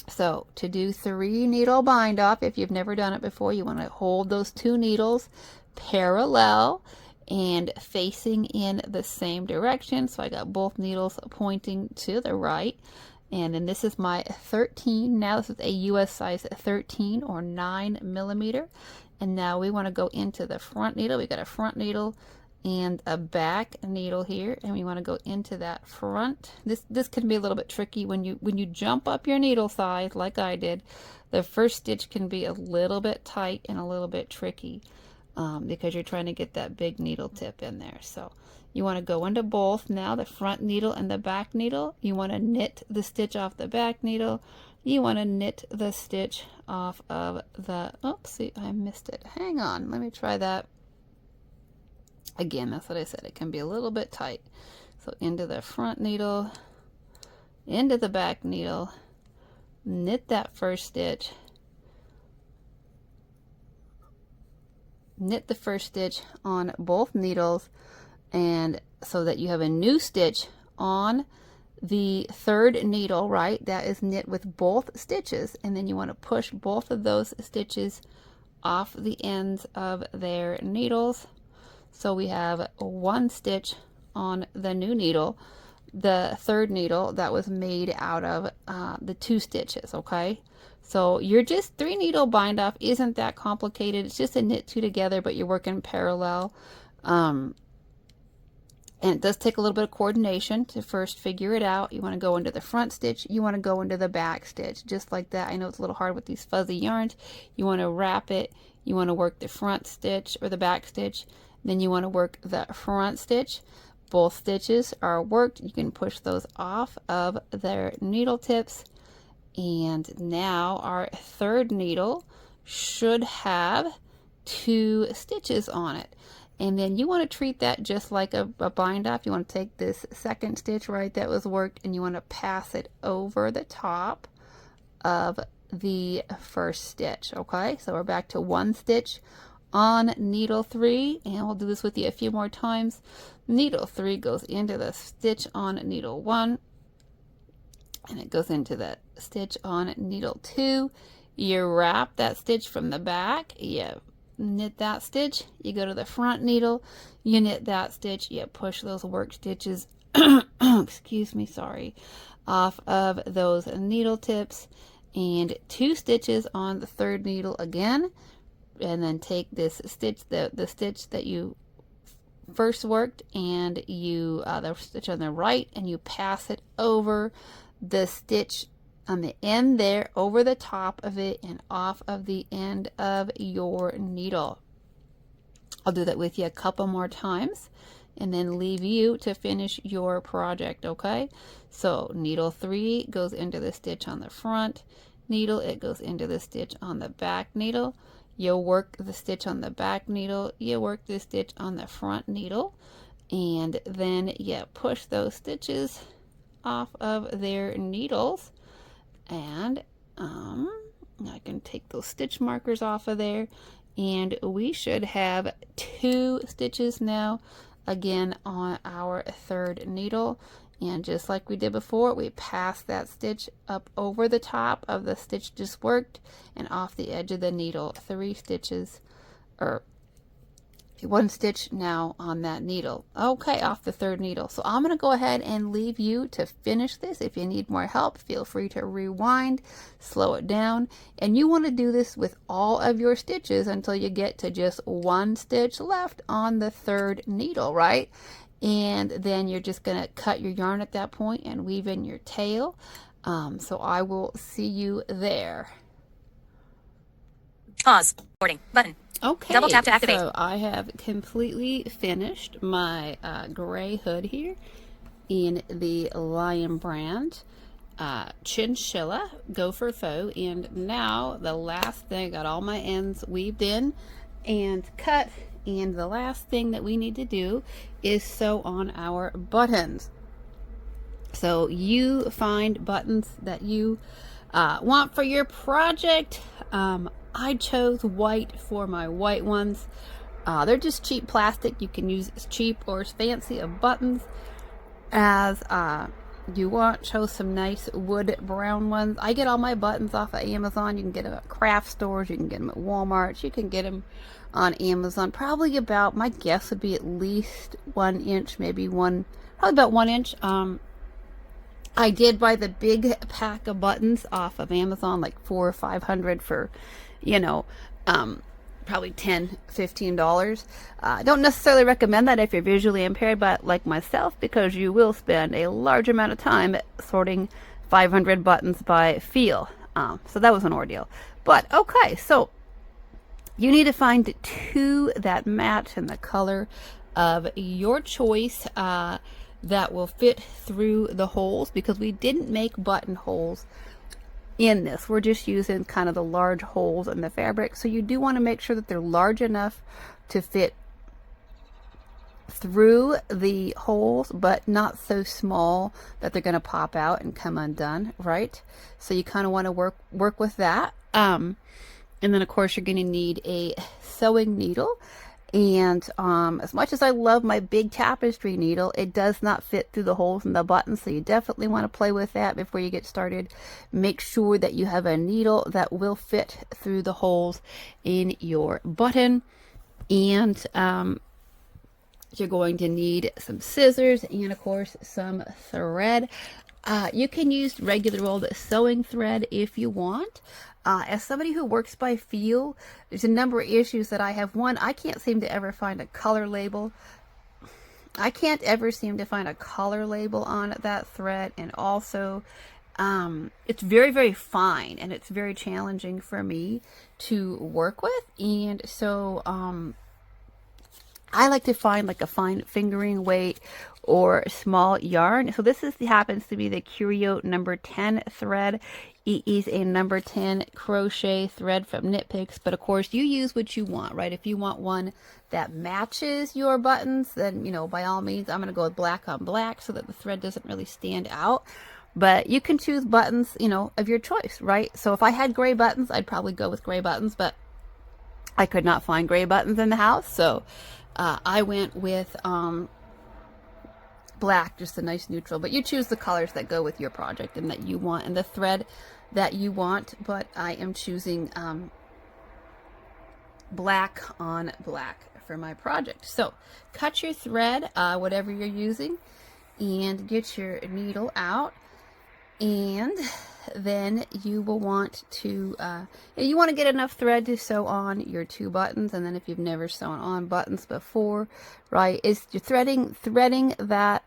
So to do 3 needle bind off, if you've never done it before, you want to hold those 2 needles parallel and facing in the same direction. So I got both needles pointing to the right. And then this is my 13. Now this is a US size 13 or 9 millimeter. And now we want to go into the front needle. We got a front needle and a back needle here, and we want to go into that front. This can be a little bit tricky when you jump up your needle size like I did. The first stitch can be a little bit tight and a little bit tricky because you're trying to get that big needle tip in there. So you want to go into both now, the front needle and the back needle. You want to knit the stitch off the back needle. You want to knit the stitch off of the, oopsie, I missed it. Hang on, let me try that. Again, that's what I said, it can be a little bit tight. So into the front needle, into the back needle, knit that first stitch, knit the first stitch on both needles, and so that you have a new stitch on the third needle, right? That is knit with both stitches, and then you want to push both of those stitches off the ends of their needles. So we have 1 stitch on the new needle, the third needle that was made out of the 2 stitches, okay? So you're just 3 needle bind off isn't that complicated. It's just a knit 2 together, but you're working parallel. And it does take a little bit of coordination to first figure it out. You want to go into the front stitch, you want to go into the back stitch, just like that. I know it's a little hard with these fuzzy yarns. You want to wrap it, you want to work the front stitch or the back stitch, then you want to work the front stitch. Both stitches are worked. You can push those off of their needle tips. And now our third needle should have 2 stitches on it. And then you want to treat that just like a bind off. You want to take this second stitch, right, that was worked, and you want to pass it over the top of the first stitch. Okay, so we're back to 1 stitch on needle 3, and we'll do this with you a few more times. Needle 3 goes into the stitch on needle 1, and it goes into the stitch on needle 2. You wrap that stitch from the back, you knit that stitch, you go to the front needle, you knit that stitch, you push those work stitches excuse me, sorry, off of those needle tips, and 2 stitches on the 3rd needle again, and then take this stitch, the stitch that you first worked, and you the stitch on the right, and you pass it over the stitch on the end there, over the top of it and off of the end of your needle. I'll do that with you a couple more times and then leave you to finish your project, okay? So needle 3 goes into the stitch on the front needle, it goes into the stitch on the back needle. You'll work the stitch on the back needle, you work the stitch on the front needle, and then you push those stitches off of their needles. And I can take those stitch markers off of there, and we should have 2 stitches now again on our 3rd needle. And just like we did before, we pass that stitch up over the top of the stitch just worked and off the edge of the needle. 3 stitches, or 1 stitch now on that needle. Okay, off the 3rd needle. So I'm going to go ahead and leave you to finish this. If you need more help, feel free to rewind, slow it down, and you want to do this with all of your stitches until you get to just 1 stitch left on the 3rd needle, right? And then you're just going to cut your yarn at that point and weave in your tail. So I will see you there. Pause. Recording. Button. Okay, Double tap to activate. so I have completely finished my gray hood here in the Lion brand chinchilla gopher faux, and now the last thing, I got all my ends weaved in and cut, and the last thing that we need to do is sew on our buttons. So you find buttons that you want for your project. I chose white for my white ones. They're just cheap plastic. You can use as cheap or as fancy of buttons as you want. Chose some nice wood brown ones. I get all my buttons off of Amazon. You can get them at craft stores. You can get them at Walmart. You can get them on Amazon. Probably about, my guess would be at least 1 inch, maybe probably about 1 inch. I did buy the big pack of buttons off of Amazon, like 400 or 500 for, probably $10-15. I don't necessarily recommend that if you're visually impaired, but like myself, because you will spend a large amount of time sorting 500 buttons by feel. So that was an ordeal. But okay, so you need to find 2 that match in the color of your choice that will fit through the holes, because we didn't make button holes in this. We're just using kind of the large holes in the fabric. So you do want to make sure that they're large enough to fit through the holes, but not so small that they're going to pop out and come undone, right? So you kind of want to work with that. And then of course you're going to need a sewing needle. And as much as I love my big tapestry needle, it does not fit through the holes in the buttons, so you definitely want to play with that before you get started. Make sure that you have a needle that will fit through the holes in your button. And you're going to need some scissors and of course some thread. You can use regular old sewing thread if you want. As somebody who works by feel, there's a number of issues that I have. One, I can't seem to ever find a color label. I can't ever seem to find a color label on that thread, and also it's very, very fine, and it's very challenging for me to work with. And so I like to find like a fine fingering weight or small yarn. So this happens to be the Curio number 10 thread. It is a number 10 crochet thread from Knit Picks, but of course you use what you want, right? If you want one that matches your buttons, then, by all means, I'm going to go with black on black so that the thread doesn't really stand out. But you can choose buttons, of your choice, right? So if I had gray buttons, I'd probably go with gray buttons, but I could not find gray buttons in the house. So I went with black, just a nice neutral. But you choose the colors that go with your project and that you want, and the thread that you want. But I am choosing black on black for my project. So cut your thread, whatever you're using, and get your needle out. And then you will want to, you want to get enough thread to sew on your 2 buttons. And then if you've never sewn on buttons before, right, is you're threading that,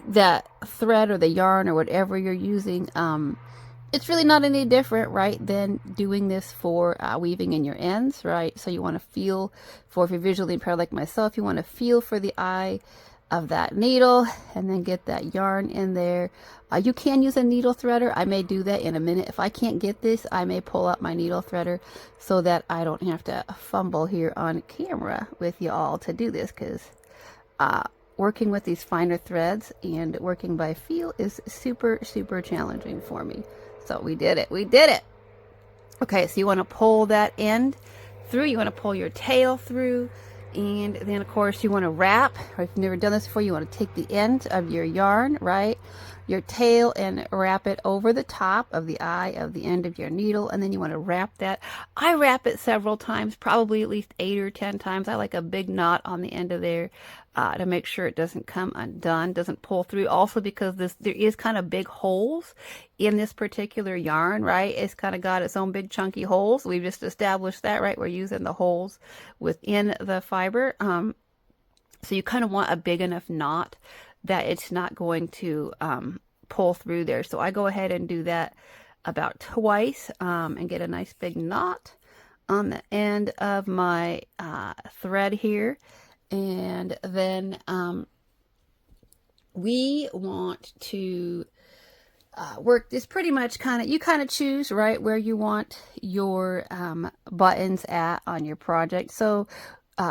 that thread or the yarn or whatever you're using. It's really not any different, right, than doing this for weaving in your ends, right? So you want to feel for, if you're visually impaired like myself, you want to feel for the eye of that needle and then get that yarn in there. You can use a needle threader. I may do that in a minute. If I can't get this, I may pull out my needle threader so that I don't have to fumble here on camera with you all to do this, because working with these finer threads and working by feel is super, super challenging for me. So we did it. We did it. Okay, so you want to pull that end through. You want to pull your tail through. And then, of course, you want to wrap. Or if you've never done this before, you want to take the end of your yarn, right, your tail, and wrap it over the top of the eye of the end of your needle. And then you want to wrap that. I wrap it several times, probably at least 8 or 10 times. I like a big knot on the end of there to make sure it doesn't come undone, doesn't pull through. Also, because there is kind of big holes in this particular yarn, right? It's kind of got its own big chunky holes. We've just established that, right? We're using the holes within the fiber. So you kind of want a big enough knot that it's not going to pull through there. So I go ahead and do that about twice and get a nice big knot on the end of my thread here. And then we want to work this pretty much you kind of choose, right, where you want your buttons at on your project. So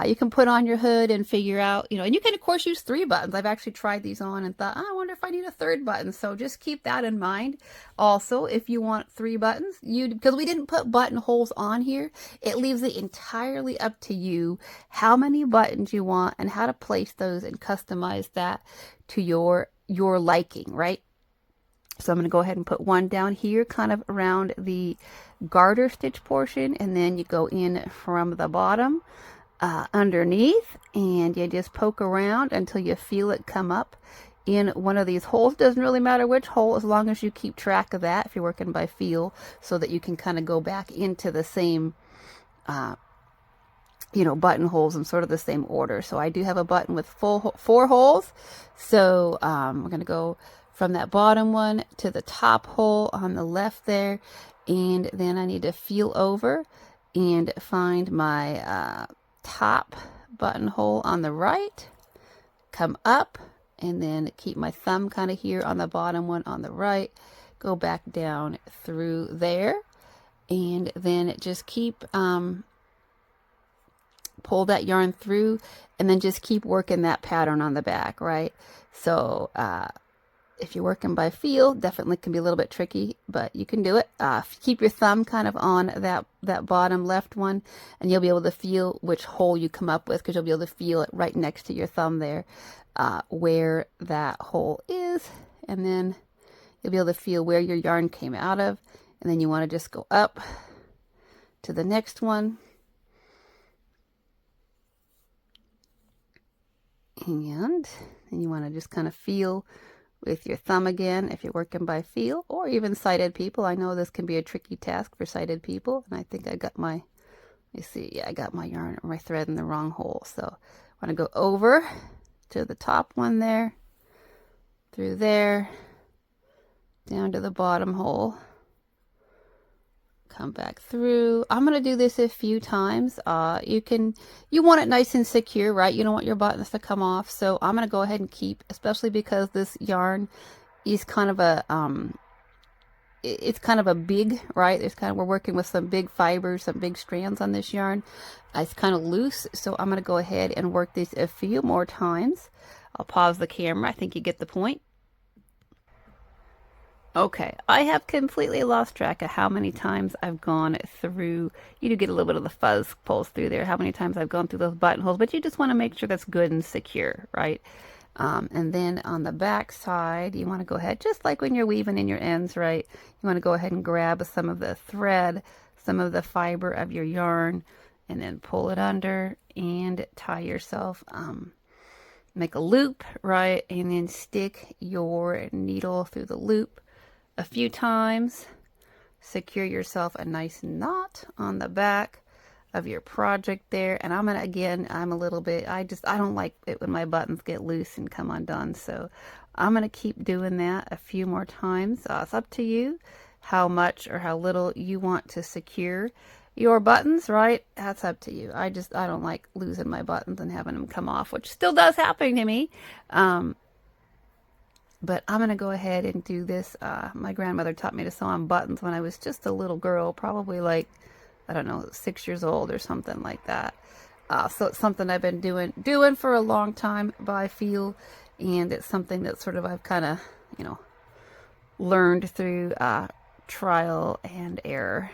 you can put on your hood and figure out, and you can, of course, use 3 buttons. I've actually tried these on and thought, I wonder if I need a 3rd button. So just keep that in mind. Also, if you want 3 buttons, because we didn't put buttonholes on here, it leaves it entirely up to you how many buttons you want and how to place those and customize that to your liking, right? So I'm going to go ahead and put one down here kind of around the garter stitch portion, and then you go in from the bottom underneath, and you just poke around until you feel it come up in one of these holes. Doesn't really matter which hole, as long as you keep track of that if you're working by feel, so that you can kind of go back into the same buttonholes in sort of the same order. So I do have a button with 4 holes, so we're going to go from that bottom one to the top hole on the left there, and then I need to feel over and find my top buttonhole on the right, come up, and then keep my thumb kind of here on the bottom one on the right, go back down through there, and then just keep pull that yarn through, and then just keep working that pattern on the back, right? So if you're working by feel, definitely can be a little bit tricky, but you can do it. Keep your thumb kind of on that bottom left one, and you'll be able to feel which hole you come up with, because you'll be able to feel it right next to your thumb there, where that hole is, and then you'll be able to feel where your yarn came out of, and then you want to just go up to the next one, and then you want to just kind of feel with your thumb again if you're working by feel, or even sighted people. I know this can be a tricky task for sighted people, and I think I got my, I got my yarn or my thread in the wrong hole. So I want to go over to the top one there, through there, down to the bottom hole, come back through. I'm going to do this a few times. You want it nice and secure, right? You don't want your buttons to come off. So I'm going to go ahead and keep, especially because this yarn is kind of a, it's kind of a big, right? We're working with some big fibers, some big strands on this yarn. It's kind of loose. So I'm going to go ahead and work this a few more times. I'll pause the camera. I think you get the point. Okay, I have completely lost track of how many times I've gone through. You do get a little bit of the fuzz pulls through there, how many times I've gone through those buttonholes, but you just want to make sure that's good and secure, right? And then on the back side, you want to go ahead, just like when you're weaving in your ends, right? You want to go ahead and grab some of the thread, some of the fiber of your yarn, and then pull it under and tie yourself, make a loop, right? And then stick your needle through the loop a few times. Secure yourself a nice knot on the back of your project there. And I'm gonna, again, I'm a little bit, I don't like it when my buttons get loose and come undone, so I'm gonna keep doing that a few more times. It's up to you how much or how little you want to secure your buttons, right? That's up to you. I don't like losing my buttons and having them come off, which still does happen to me. But I'm going to go ahead and do this. My grandmother taught me to sew on buttons when I was just a little girl, probably like, I don't know, 6 years old or something like that. So it's something I've been doing for a long time, but I feel, and it's something that sort of I've kind of, you know, learned through trial and error.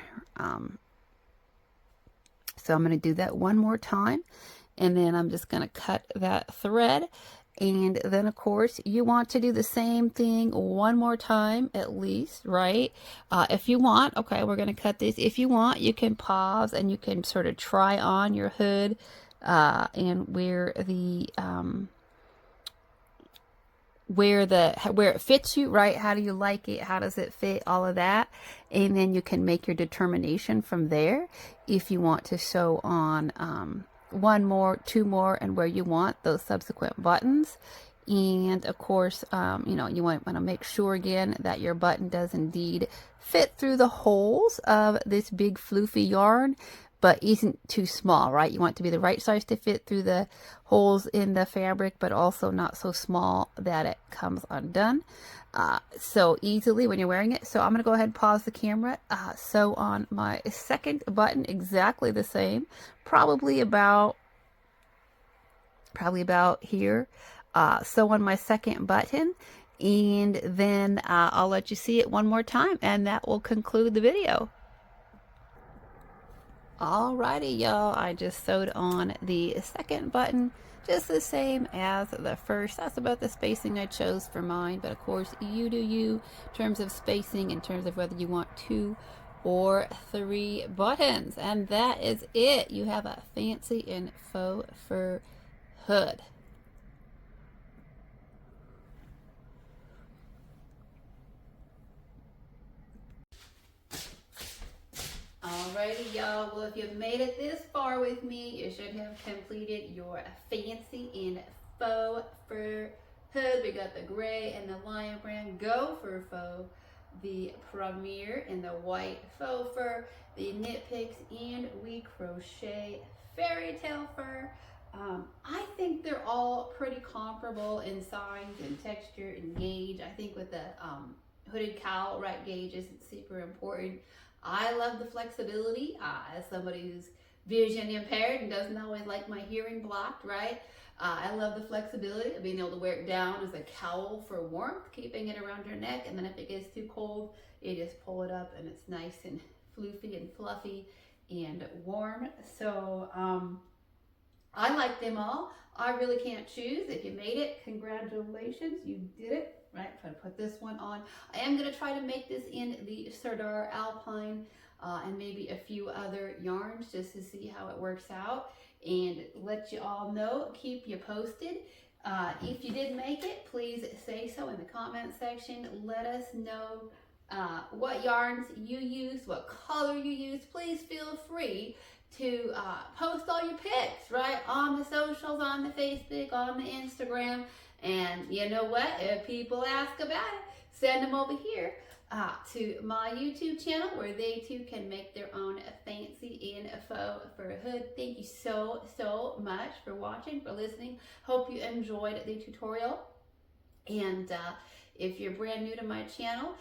So I'm going to do that one more time, and then I'm just going to cut that thread. And then, of course, you want to do the same thing one more time at least, right? If you want, okay, we're going to cut this. If you want, you can pause and you can sort of try on your hood and where it fits you, right? How do you like it? How does it fit? All of that. And then you can make your determination from there if you want to sew on one more, two more, and where you want those subsequent buttons. And of course, you know, you want to make sure again that your button does indeed fit through the holes of this big floofy yarn, but isn't too small, right? You want it to be the right size to fit through the holes in the fabric, but also not so small that it comes undone so easily when you're wearing it. So I'm going to go ahead and pause the camera, sew on my second button exactly the same, probably about here. Sew on my second button, and then I'll let you see it one more time, and that will conclude the video. Alrighty, y'all, I just sewed on the second button just the same as the first. That's about the spacing I chose for mine, but of course you do you in terms of spacing, in terms of whether you want 2 or 3 buttons. And that is it. You have a fancy and faux fur hood. Alrighty, y'all. Well, if you've made it this far with me, you should have completed your fancy and faux fur hood. We got the gray and the lion brand Gopher faux, the premier in the white faux fur, the knit picks, and we crochet fairy tale fur. I think they're all pretty comparable in size and texture and gauge. I think with the hooded cowl, right gauge isn't super important. I love the flexibility as somebody who's vision impaired and doesn't always like my hearing blocked, right? I love the flexibility of being able to wear it down as a cowl for warmth, keeping it around your neck, and then if it gets too cold, you just pull it up and it's nice and floofy and fluffy and warm. So I like them all. I really can't choose. If you made it, congratulations, you did it. Right, I'm going to put this one on. I am going to try to make this in the Sardar Alpine and maybe a few other yarns just to see how it works out and let you all know, keep you posted. If you did make it, please say so in the comment section. Let us know what yarns you use, what color you use. Please feel free to post all your pics, right, on the socials, on the Facebook, on the Instagram. And you know what? If people ask about it, send them over here to my YouTube channel where they too can make their own fancy and faux fur hood. Thank you so much for watching, for listening. Hope you enjoyed the tutorial. And if you're brand new to my channel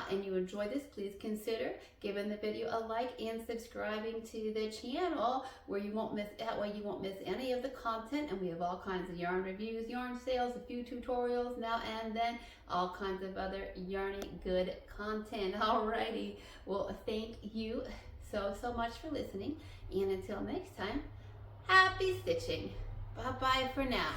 and you enjoy this, please consider giving the video a like and subscribing to the channel where you won't miss, that way you won't miss any of the content. And we have all kinds of yarn reviews, yarn sales, a few tutorials now and then, all kinds of other yarny good content. Alrighty, well, thank you so much for listening, and until next time, happy stitching. Bye bye for now.